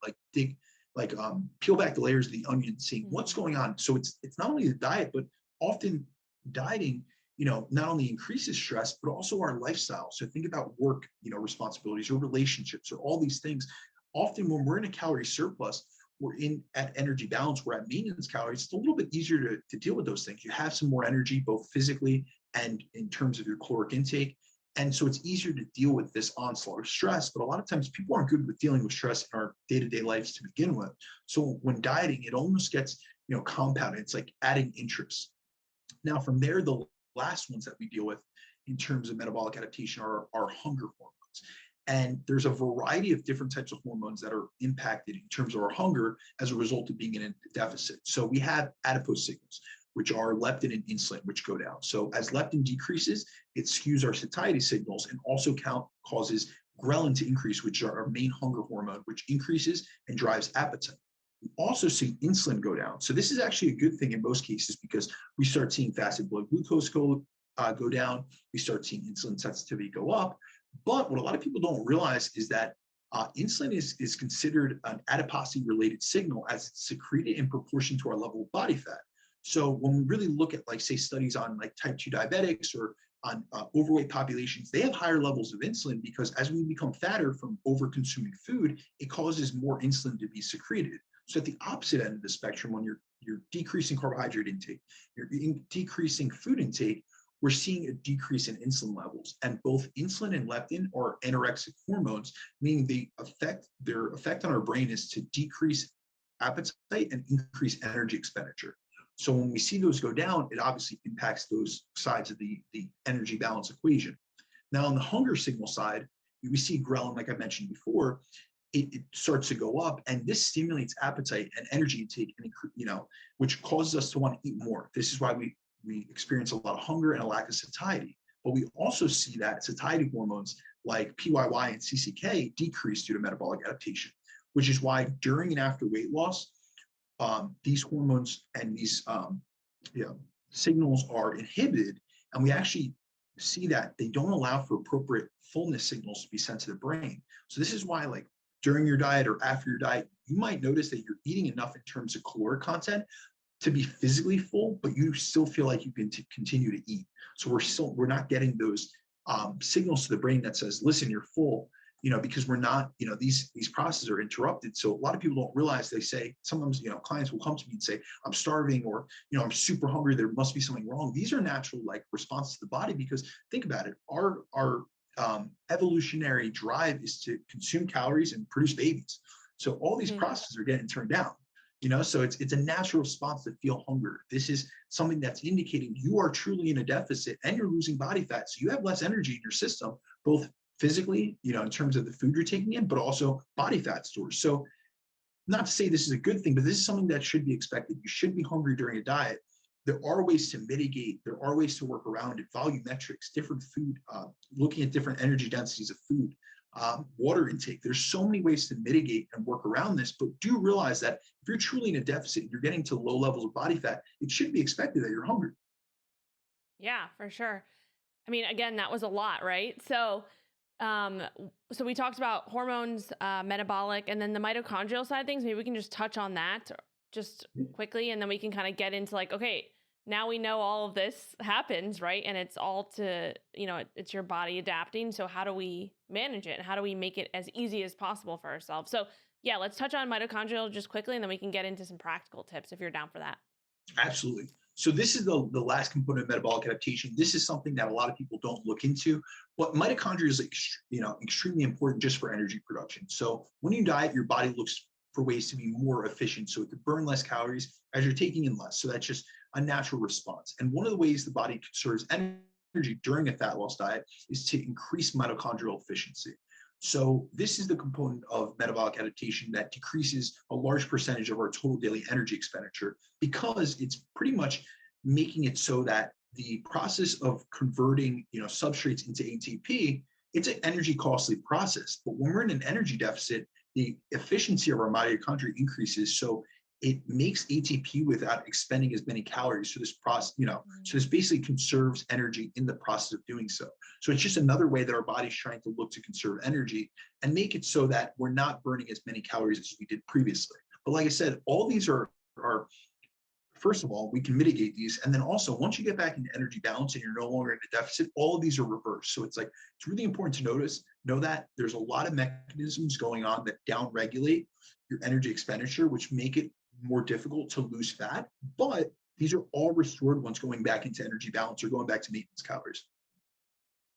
[SPEAKER 1] peel back the layers of the onion, seeing what's going on. So it's not only the diet, but often dieting, not only increases stress, but also our lifestyle. So think about work, responsibilities or relationships or all these things. often when we're in a calorie surplus, we're in at energy balance, we're at maintenance calories, it's a little bit easier to deal with those things. You have some more energy, both physically and in terms of your caloric intake. And so it's easier to deal with this onslaught of stress. But a lot of times people aren't good with dealing with stress in our day-to-day lives to begin with. So when dieting, it almost gets, compounded. It's like adding interest. Now, from there, the last ones that we deal with in terms of metabolic adaptation are hunger hormones. And there's a variety of different types of hormones that are impacted in terms of our hunger as a result of being in a deficit. So we have adipose signals, which are leptin and insulin, which go down. So as leptin decreases, it skews our satiety signals and also causes ghrelin to increase, which are our main hunger hormone, which increases and drives appetite. We also see insulin go down. So this is actually a good thing in most cases because we start seeing fasted blood glucose go down. We start seeing insulin sensitivity go up. But what a lot of people don't realize is that insulin is considered an adiposity-related signal as it's secreted in proportion to our level of body fat. So when we really look at, like, say, studies on like type 2 diabetics or on overweight populations, they have higher levels of insulin because as we become fatter from over-consuming food, it causes more insulin to be secreted. So at the opposite end of the spectrum, when you're decreasing carbohydrate intake, you're decreasing food intake, we're seeing a decrease in insulin levels. And both insulin and leptin are anorexic hormones, meaning their effect on our brain is to decrease appetite and increase energy expenditure. So when we see those go down, it obviously impacts those sides of the energy balance equation. Now, on the hunger signal side, we see ghrelin, like I mentioned before, it starts to go up, and this stimulates appetite and energy intake, and which causes us to want to eat more. This is why we experience a lot of hunger and a lack of satiety. But we also see that satiety hormones like PYY and CCK decrease due to metabolic adaptation, which is why during and after weight loss, these hormones and these signals are inhibited, and we actually see that they don't allow for appropriate fullness signals to be sent to the brain. So this is why, like, during your diet or after your diet, you might notice that you're eating enough in terms of caloric content to be physically full, but you still feel like you can continue to eat. So we're not getting those signals to the brain that says, listen, you're full, because we're not, these processes are interrupted. So a lot of people don't realize, they say, sometimes, clients will come to me and say, I'm starving, or, I'm super hungry, there must be something wrong. These are natural, like, responses to the body, because think about it, our evolutionary drive is to consume calories and produce babies. So all these processes are getting turned down. So it's a natural response to feel hunger. This is something that's indicating you are truly in a deficit and you're losing body fat. So you have less energy in your system, both physically, in terms of the food you're taking in, but also body fat stores. So not to say this is a good thing, but this is something that should be expected. You should be hungry during a diet. There are ways to mitigate. There are ways to work around it. Volumetrics, different food, looking at different energy densities of food. Water intake. There's so many ways to mitigate and work around this, but do realize that if you're truly in a deficit and you're getting to low levels of body fat, it should be expected that you're hungry.
[SPEAKER 2] Yeah, for sure. I mean, again, that was a lot, right? So, so we talked about hormones, metabolic, and then the mitochondrial side of things. Maybe we can just touch on that just quickly, and then we can kind of get into, like, okay, now we know all of this happens, right? And it's all to, it's your body adapting. So how do we manage it? And how do we make it as easy as possible for ourselves? So yeah, let's touch on mitochondrial just quickly, and then we can get into some practical tips if you're down for that.
[SPEAKER 1] Absolutely. So this is the last component of metabolic adaptation. This is something that a lot of people don't look into. But mitochondria is, extremely important just for energy production. So when you diet, your body looks for ways to be more efficient, so it could burn less calories as you're taking in less. So that's just a natural response. And one of the ways the body conserves energy during a fat loss diet is to increase mitochondrial efficiency. So this is the component of metabolic adaptation that decreases a large percentage of our total daily energy expenditure, because it's pretty much making it so that the process of converting, substrates into ATP, it's an energy costly process. But when we're in an energy deficit, the efficiency of our mitochondria increases. So it makes ATP without expending as many calories. So this process, so this basically conserves energy in the process of doing so. So it's just another way that our body's trying to look to conserve energy and make it so that we're not burning as many calories as we did previously. But like I said, all these are first of all, we can mitigate these. And then also, once you get back into energy balance and you're no longer in a deficit, all of these are reversed. So it's like, it's really important to know that there's a lot of mechanisms going on that downregulate your energy expenditure, which make it more difficult to lose fat. But these are all restored once going back into energy balance or going back to maintenance calories.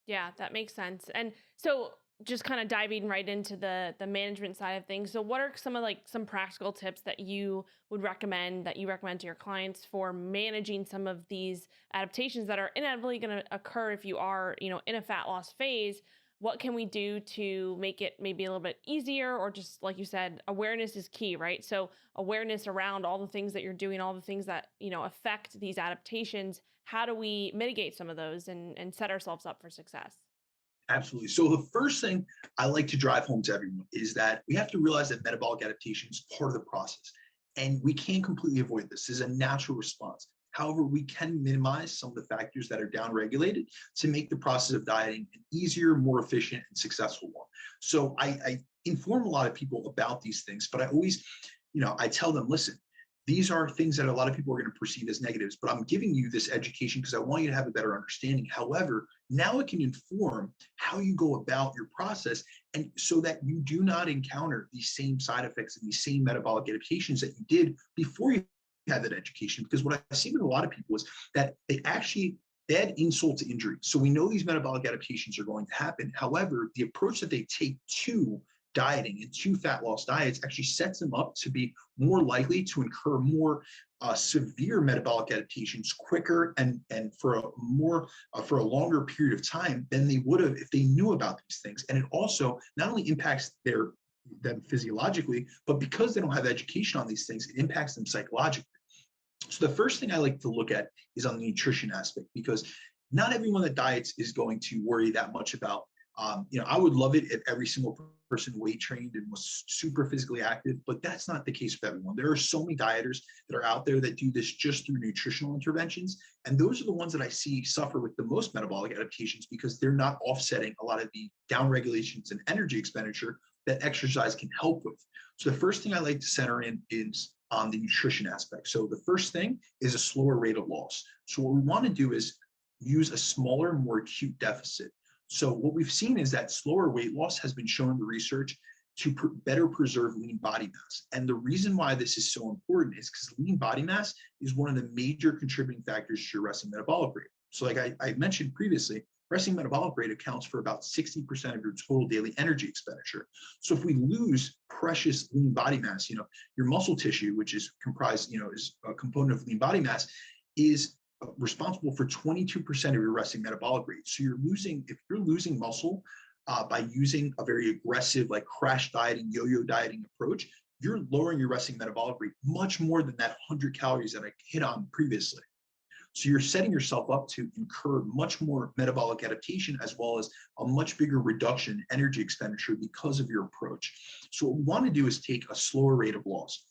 [SPEAKER 2] Yeah, that makes sense. And so just kind of diving right into the management side of things. So what are some of some practical tips that you would recommend to your clients for managing some of these adaptations that are inevitably going to occur if you are, in a fat loss phase? What can we do to make it maybe a little bit easier, or just like you said, awareness is key, right? So awareness around all the things that you're doing, all the things that, affect these adaptations. How do we mitigate some of those and set ourselves up for success?
[SPEAKER 1] Absolutely. So the first thing I like to drive home to everyone is that we have to realize that metabolic adaptation is part of the process. And we can't completely avoid this. This is a natural response. However, we can minimize some of the factors that are downregulated to make the process of dieting an easier, more efficient, and successful one. So I inform a lot of people about these things, but I always, I tell them, listen, these are things that a lot of people are going to perceive as negatives, but I'm giving you this education because I want you to have a better understanding. However, now it can inform how you go about your process, and so that you do not encounter these same side effects and these same metabolic adaptations that you did before you had that education. Because what I see with a lot of people is that they add insult to injury. So we know these metabolic adaptations are going to happen. However, the approach that they take to dieting and to fat loss diets actually sets them up to be more likely to incur more severe metabolic adaptations quicker and for a longer period of time than they would have if they knew about these things. And it also not only impacts them physiologically, but because they don't have education on these things, it impacts them psychologically. So the first thing I like to look at is on the nutrition aspect, because not everyone that diets is going to worry that much about. I would love it if every single person weight trained and was super physically active, but that's not the case with everyone. There are so many dieters that are out there that do this just through nutritional interventions. And those are the ones that I see suffer with the most metabolic adaptations, because they're not offsetting a lot of the downregulations and energy expenditure that exercise can help with. So the first thing I like to center in is on the nutrition aspect. So the first thing is a slower rate of loss. So what we want to do is use a smaller, more acute deficit. So what we've seen is that slower weight loss has been shown in the research to better preserve lean body mass. And the reason why this is so important is because lean body mass is one of the major contributing factors to your resting metabolic rate. So like I mentioned previously, resting metabolic rate accounts for about 60% of your total daily energy expenditure. So if we lose precious lean body mass, your muscle tissue, which is comprised, is a component of lean body mass, is responsible for 22% of your resting metabolic rate. So if you're losing muscle by using a very aggressive, like crash dieting, yo-yo dieting approach, you're lowering your resting metabolic rate much more than that 100 calories that I hit on previously. So you're setting yourself up to incur much more metabolic adaptation, as well as a much bigger reduction in energy expenditure because of your approach. So what we want to do is take a slower rate of loss.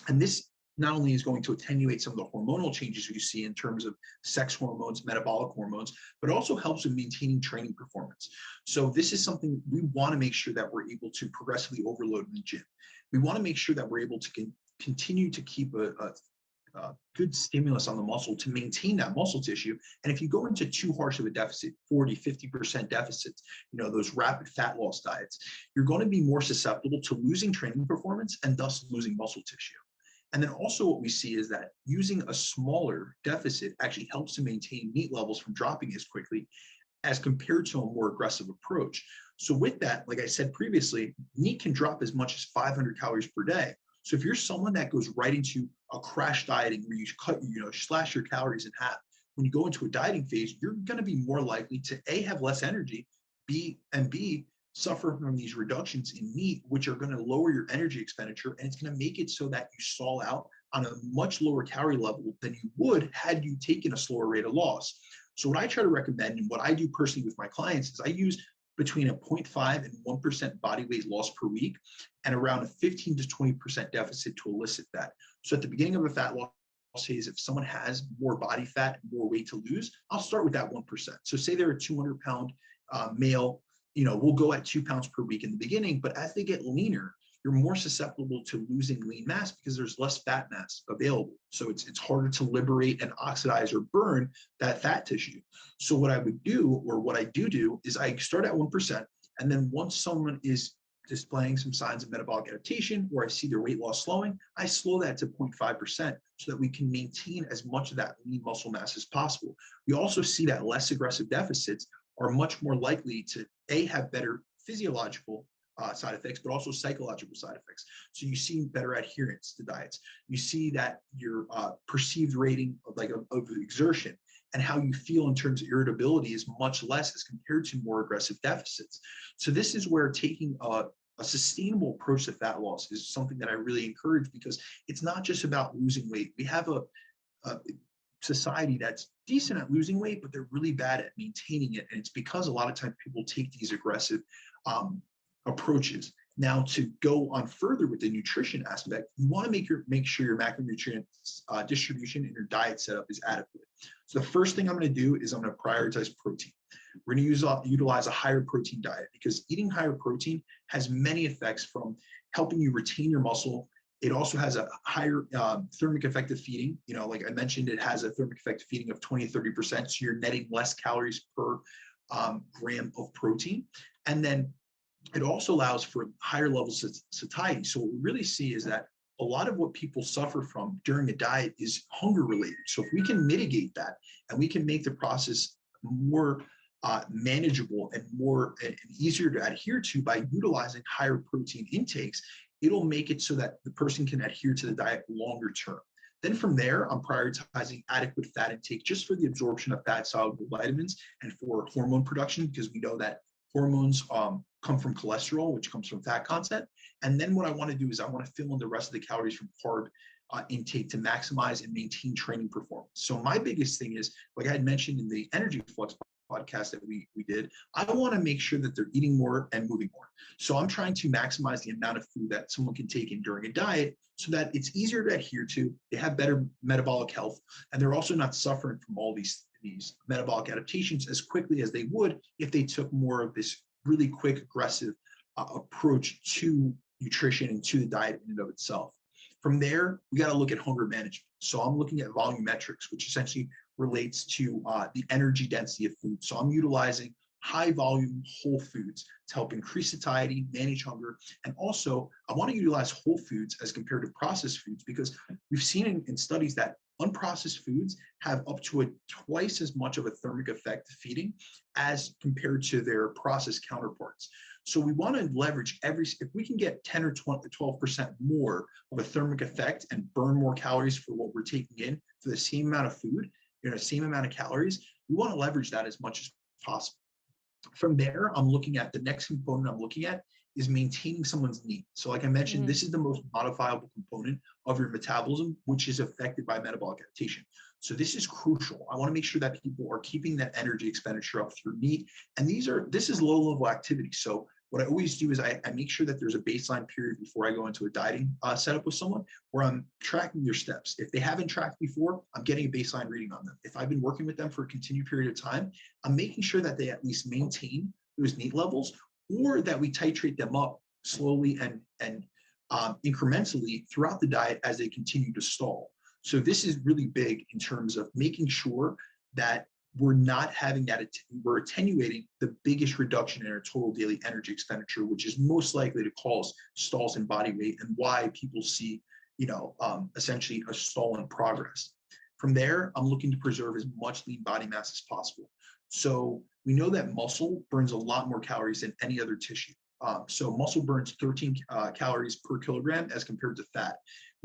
[SPEAKER 1] And this not only is going to attenuate some of the hormonal changes you see in terms of sex hormones, metabolic hormones, but also helps in maintaining training performance. So this is something we want to make sure that we're able to progressively overload in the gym. We want to make sure that we're able to continue to keep a good stimulus on the muscle to maintain that muscle tissue. And if you go into too harsh of a deficit, 40, 50% deficits, those rapid fat loss diets, you're going to be more susceptible to losing training performance and thus losing muscle tissue. And then also what we see is that using a smaller deficit actually helps to maintain meat levels from dropping as quickly as compared to a more aggressive approach. So with that, like I said previously, meat can drop as much as 500 calories per day. So if you're someone that goes right into a crash dieting where you slash your calories in half, when you go into a dieting phase, you're going to be more likely to A, have less energy, B, suffer from these reductions in meat, which are going to lower your energy expenditure. And it's going to make it so that you stall out on a much lower calorie level than you would had you taken a slower rate of loss. So what I try to recommend, and what I do personally with my clients, is I use between a 0.5 and 1% body weight loss per week, and around a 15 to 20% deficit to elicit that. So at the beginning of a fat loss phase, if someone has more body fat, more weight to lose, I'll start with that 1%. So say they're a 200-pound male, we'll go at 2 pounds per week in the beginning, but as they get leaner, you're more susceptible to losing lean mass because there's less fat mass available. So it's harder to liberate and oxidize or burn that fat tissue. So what I would do, or what I do is I start at 1%. And then once someone is displaying some signs of metabolic adaptation, or I see their weight loss slowing, I slow that to 0.5% so that we can maintain as much of that lean muscle mass as possible. We also see that less aggressive deficits are much more likely to have better physiological side effects, but also psychological side effects. So you see better adherence to diets. You see that your perceived rating of exertion and how you feel in terms of irritability is much less as compared to more aggressive deficits. So this is where taking a sustainable approach to fat loss is something that I really encourage, because it's not just about losing weight. We have a society that's decent at losing weight, but they're really bad at maintaining it. And it's because a lot of times people take these aggressive approaches. Now, to go on further with the nutrition aspect, you want to make sure your macronutrient distribution in your diet setup is adequate. So the first thing I'm going to do is I'm going to prioritize protein. We're going to utilize a higher protein diet, because eating higher protein has many effects, from helping you retain your muscle. It also has a higher thermic effective feeding. Like I mentioned, it has a thermic effective feeding of 20 to 30%. So you're netting less calories per gram of protein. And then it also allows for higher levels of satiety. So what we really see is that a lot of what people suffer from during a diet is hunger related. So if we can mitigate that, and we can make the process more manageable and more and easier to adhere to by utilizing higher protein intakes, it'll make it so that the person can adhere to the diet longer term. Then from there, I'm prioritizing adequate fat intake just for the absorption of fat soluble vitamins and for hormone production, because we know that hormones come from cholesterol, which comes from fat content. And then what I want to do is I want to fill in the rest of the calories from carb intake to maximize and maintain training performance. So my biggest thing is, like I had mentioned in the Energy Flux podcast that we did, I want to make sure that they're eating more and moving more. So I'm trying to maximize the amount of food that someone can take in during a diet so that it's easier to adhere to, they have better metabolic health, and they're also not suffering from all these metabolic adaptations as quickly as they would if they took more of this really quick, aggressive approach to nutrition and to the diet in and of itself. From there, we got to look at hunger management. So I'm looking at volumetrics, which essentially relates to the energy density of food. So I'm utilizing high volume whole foods to help increase satiety, manage hunger. And also, I want to utilize whole foods as compared to processed foods, because we've seen in studies that unprocessed foods have up to twice as much of a thermic effect feeding as compared to their processed counterparts. So we want to leverage if we can get 10 or 12% more of a thermic effect and burn more calories for what we're taking in for the same amount of food, the same amount of calories, we want to leverage that as much as possible. From there, I'm looking at the next component I'm looking at is maintaining someone's NEAT. So like I mentioned, this is the most modifiable component of your metabolism, which is affected by metabolic adaptation. So this is crucial. I want to make sure that people are keeping that energy expenditure up through NEAT. And this is low level activity. So what I always do is I make sure that there's a baseline period before I go into a dieting setup with someone where I'm tracking their steps. If they haven't tracked before, I'm getting a baseline reading on them. If I've been working with them for a continued period of time, I'm making sure that they at least maintain those NEAT levels, or that we titrate them up slowly and incrementally throughout the diet as they continue to stall. So this is really big in terms of making sure that we're not having that, we're attenuating the biggest reduction in our total daily energy expenditure, which is most likely to cause stalls in body weight, and why people see, essentially a stall in progress. From there, I'm looking to preserve as much lean body mass as possible. So we know that muscle burns a lot more calories than any other tissue. So muscle burns 13 calories per kilogram as compared to fat,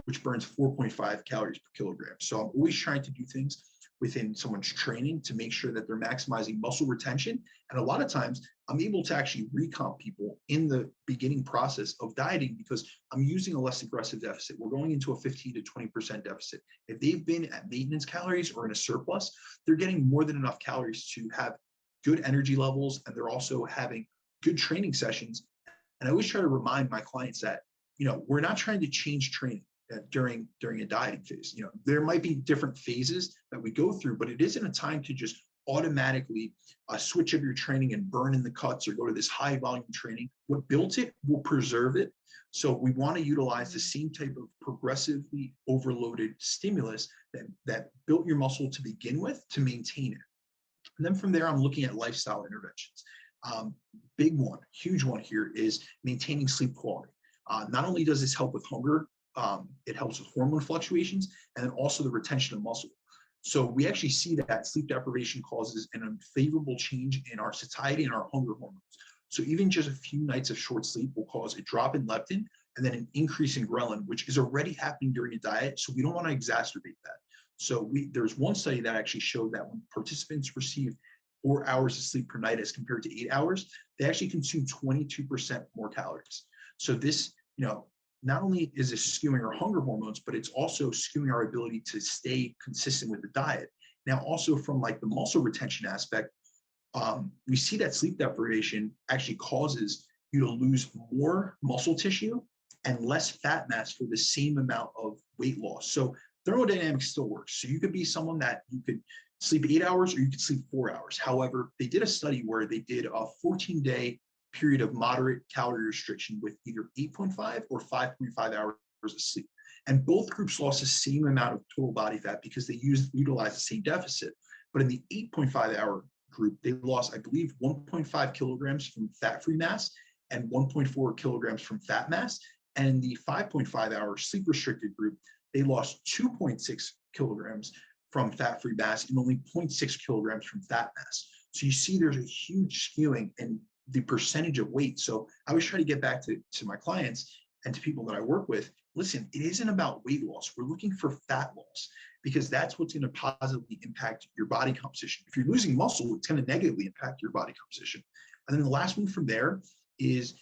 [SPEAKER 1] which burns 4.5 calories per kilogram. So I'm always trying to do things within someone's training to make sure that they're maximizing muscle retention. And a lot of times I'm able to actually recomp people in the beginning process of dieting because I'm using a less aggressive deficit. We're going into a 15 to 20% deficit. If they've been at maintenance calories or in a surplus, they're getting more than enough calories to have good energy levels, and they're also having good training sessions. And I always try to remind my clients that, we're not trying to change training during a dieting phase. There might be different phases that we go through, but it isn't a time to just automatically switch up your training and burn in the cuts or go to this high volume training. What built it will preserve it. So we want to utilize the same type of progressively overloaded stimulus that built your muscle to begin with to maintain it. And then from there, I'm looking at lifestyle interventions. Big one, huge one here is maintaining sleep quality. Not only does this help with hunger, it helps with hormone fluctuations and then also the retention of muscle. So we actually see that sleep deprivation causes an unfavorable change in our satiety and our hunger hormones. So even just a few nights of short sleep will cause a drop in leptin and then an increase in ghrelin, which is already happening during a diet. So we don't want to exacerbate that. So there's one study that actually showed that when participants received 4 hours of sleep per night as compared to 8 hours, they actually consumed 22% more calories. So this, not only is this skewing our hunger hormones, but it's also skewing our ability to stay consistent with the diet. Now, also from like the muscle retention aspect, we see that sleep deprivation actually causes you to lose more muscle tissue and less fat mass for the same amount of weight loss. So thermodynamics still works. So you could be someone that you could sleep 8 hours or you could sleep 4 hours. However, they did a study where they did a 14-day period of moderate calorie restriction with either 8.5 or 5.5 hours of sleep. And both groups lost the same amount of total body fat because they utilized the same deficit. But in the 8.5 hour group, they lost, I believe, 1.5 kilograms from fat-free mass and 1.4 kilograms from fat mass. And in the 5.5 hour sleep restricted group, they lost 2.6 kilograms from fat-free mass and only 0.6 kilograms from fat mass. So you see there's a huge skewing in the percentage of weight. So I always try to get back to my clients and to people that I work with, listen, it isn't about weight loss. We're looking for fat loss because that's what's going to positively impact your body composition. If you're losing muscle, it's going to negatively impact your body composition. And then the last one from there is,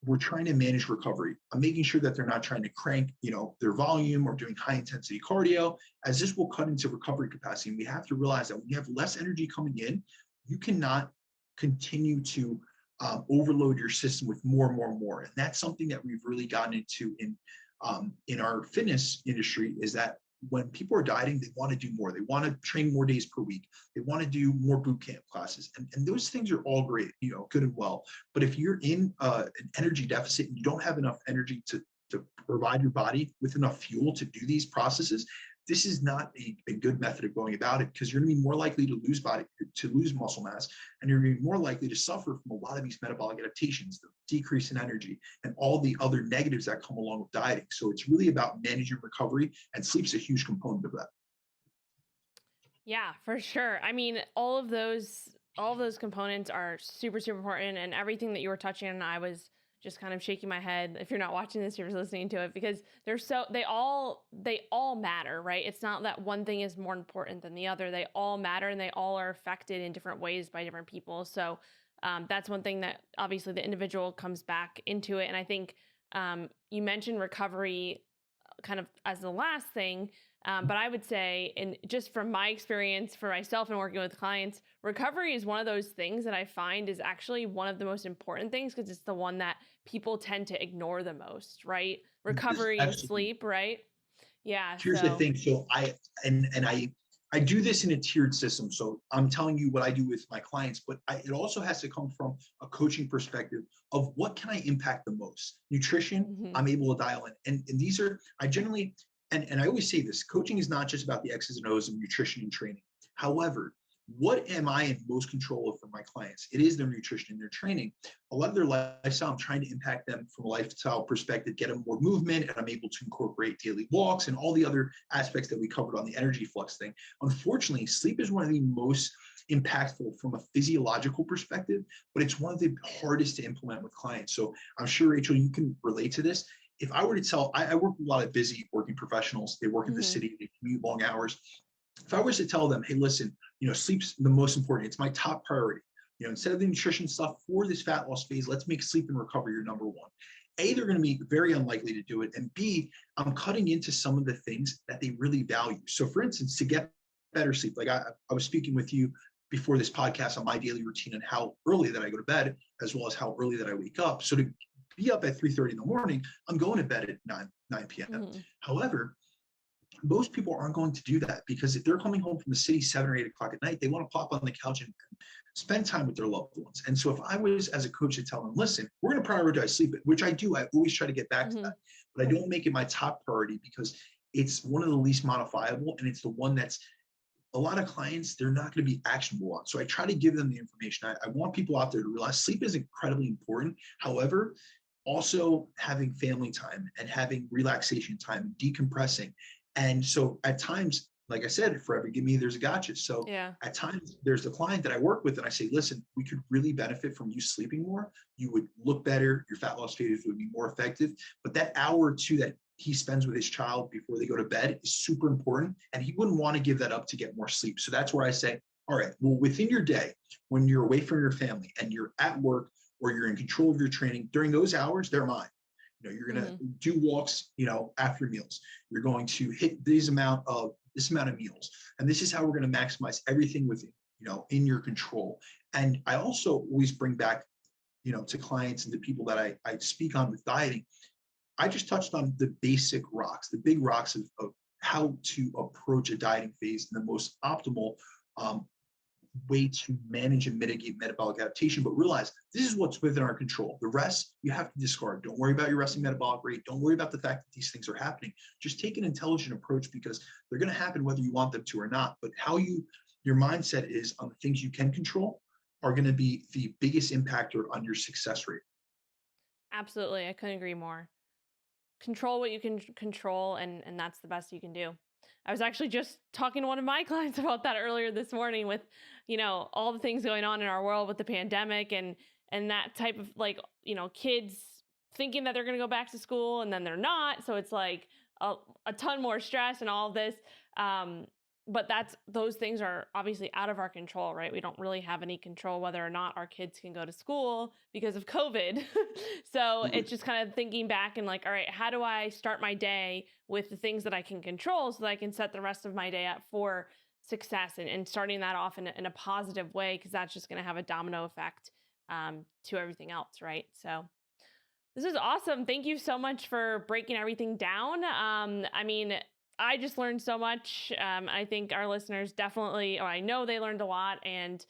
[SPEAKER 1] we're trying to manage recovery. I'm making sure that they're not trying to crank, their volume or doing high intensity cardio, as this will cut into recovery capacity. And we have to realize that when you have less energy coming in, you cannot continue to overload your system with more and more and more. And that's something that we've really gotten into in our fitness industry, is that when people are dieting, they want to do more. They want to train more days per week. They want to do more boot camp classes. And those things are all great, good and well. But if you're in an energy deficit and you don't have enough energy to provide your body with enough fuel to do these processes, this is not a good method of going about it, because you're going to be more likely to lose muscle mass, and you're going to be more likely to suffer from a lot of these metabolic adaptations, the decrease in energy, and all the other negatives that come along with dieting. So it's really about managing recovery, and sleep's a huge component of that.
[SPEAKER 2] Yeah, for sure. I mean, all of those components are super, super important, and everything that you were touching on, I was just kind of shaking my head. If you're not watching this, you're listening to it, because they all matter, right? It's not that one thing is more important than the other. They all matter, and they all are affected in different ways by different people. So that's one thing that obviously the individual comes back into it. And I think you mentioned recovery kind of as the last thing. But I would say, and just from my experience for myself and working with clients, recovery is one of those things that I find is actually one of the most important things, because it's the one that people tend to ignore the most, right? Recovery and sleep, right? Yeah.
[SPEAKER 1] Here's the thing. So I do this in a tiered system. So I'm telling you what I do with my clients, but it also has to come from a coaching perspective of what can I impact the most? Nutrition, I'm able to dial in. And these are, I generally, and I always say this, coaching is not just about the X's and O's of nutrition and training. However, what am I in most control of for my clients? It is their nutrition and their training. A lot of their lifestyle, I'm trying to impact them from a lifestyle perspective, get them more movement, and I'm able to incorporate daily walks and all the other aspects that we covered on the energy flux thing. Unfortunately, sleep is one of the most impactful from a physiological perspective, but it's one of the hardest to implement with clients. So I'm sure, Rachel, you can relate to this. If I were to tell, I work with a lot of busy working professionals. They work in the city, they commute long hours. If I was to tell them, hey, listen, sleep's the most important, it's my top priority. Instead of the nutrition stuff for this fat loss phase, let's make sleep and recovery your number one. A, they're going to be very unlikely to do it. And B, I'm cutting into some of the things that they really value. So for instance, to get better sleep, like I was speaking with you before this podcast on my daily routine and how early that I go to bed, as well as how early that I wake up. So to be up at 3:30 in the morning, I'm going to bed at 9 p.m. However, most people aren't going to do that, because if they're coming home from the city 7 or 8 o'clock at night, they want to pop on the couch and spend time with their loved ones. And so if I was, as a coach, to tell them, listen, we're going to prioritize sleep, which I do, I always try to get back to that, but I don't make it my top priority, because it's one of the least modifiable, and it's the one that's a lot of clients, they're not going to be actionable on. So I try to give them the information. I want people out there to realize sleep is incredibly important. However, also having family time and having relaxation time, decompressing. And so at times, like I said, for every give me, there's a gotcha. So
[SPEAKER 2] Yeah.
[SPEAKER 1] at times there's a client that I work with and I say, listen, we could really benefit from you sleeping more. You would look better. Your fat loss phases would be more effective. But that hour or two that he spends with his child before they go to bed is super important. And he wouldn't want to give that up to get more sleep. So that's where I say, all right, well, within your day, when you're away from your family and you're at work or you're in control of your training, during those hours, they're mine. You know, you're going to do walks, you know, after meals. You're going to hit this amount of meals. And this is how we're going to maximize everything within, you know, in your control. And I also always bring back, you know, to clients and to people that I speak on with dieting, I just touched on the basic rocks, the big rocks of how to approach a dieting phase in the most optimal way to manage and mitigate metabolic adaptation. But realize this is what's within our control. The rest you have to discard. Don't worry about your resting metabolic rate. Don't worry about the fact that these things are happening. Just take an intelligent approach, because they're going to happen whether you want them to or not. But how your mindset is on the things you can control are going to be the biggest impactor on your success rate.
[SPEAKER 2] Absolutely. I couldn't agree more. Control what you can control, and that's the best you can do. I was actually just talking to one of my clients about that earlier this morning, with, you know, all the things going on in our world with the pandemic and that type of, like, you know, kids thinking that they're going to go back to school and then they're not. So it's like a ton more stress and all of this. But those things are obviously out of our control, right? We don't really have any control whether or not our kids can go to school because of COVID. So it's just kind of thinking back and like, all right, how do I start my day with the things that I can control so that I can set the rest of my day up for success, and starting that off in a positive way, because that's just going to have a domino effect to everything else, right? So this is awesome. Thank you so much for breaking everything down. I mean, I just learned so much. I think our listeners definitely, or I know they learned a lot, and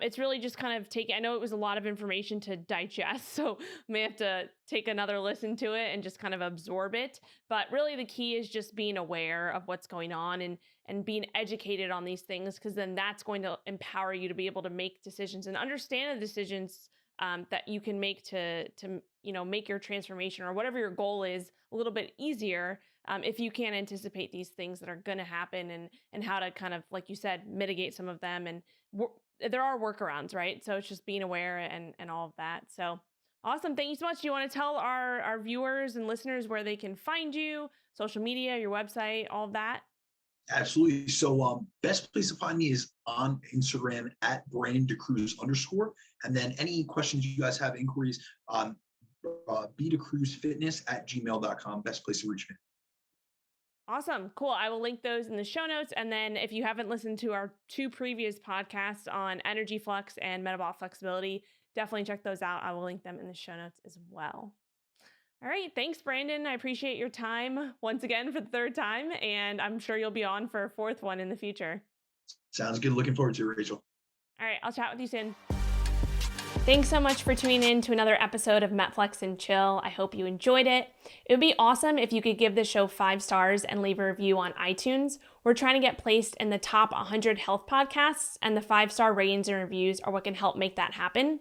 [SPEAKER 2] it's really just kind of I know it was a lot of information to digest, so may have to take another listen to it and just kind of absorb it. But really the key is just being aware of what's going on and being educated on these things, because then that's going to empower you to be able to make decisions and understand the decisions that you can make to you know, make your transformation or whatever your goal is a little bit easier, if you can anticipate these things that are going to happen, and how to kind of, like you said, mitigate some of them. And there are workarounds, right? So it's just being aware and all of that. So awesome. Thank you so much. Do you want to tell our viewers and listeners where they can find you, social media, your website, all of that?
[SPEAKER 1] Absolutely. So best place to find me is on Instagram at Brandon DaCruz _. And then any questions you guys have, inquiries, bdacruzfitness at gmail.com. Best place to reach me.
[SPEAKER 2] Awesome. Cool. I will link those in the show notes. And then if you haven't listened to our 2 previous podcasts on energy flux and metabolic flexibility, definitely check those out. I will link them in the show notes as well. All right. Thanks, Brandon. I appreciate your time once again for the 3rd time. And I'm sure you'll be on for a 4th one in the future.
[SPEAKER 1] Sounds good. Looking forward to it, Rachel.
[SPEAKER 2] All right. I'll chat with you soon. Thanks so much for tuning in to another episode of MetFlex and Chill. I hope you enjoyed it. It would be awesome if you could give the show 5 stars and leave a review on iTunes. We're trying to get placed in the top 100 health podcasts, and the 5-star ratings and reviews are what can help make that happen.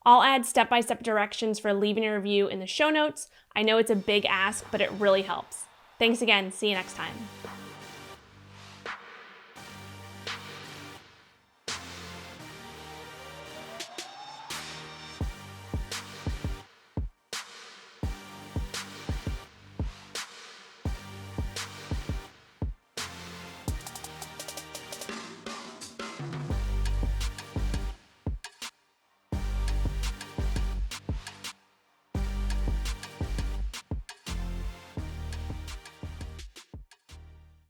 [SPEAKER 2] I'll add step-by-step directions for leaving a review in the show notes. I know it's a big ask, but it really helps. Thanks again. See you next time.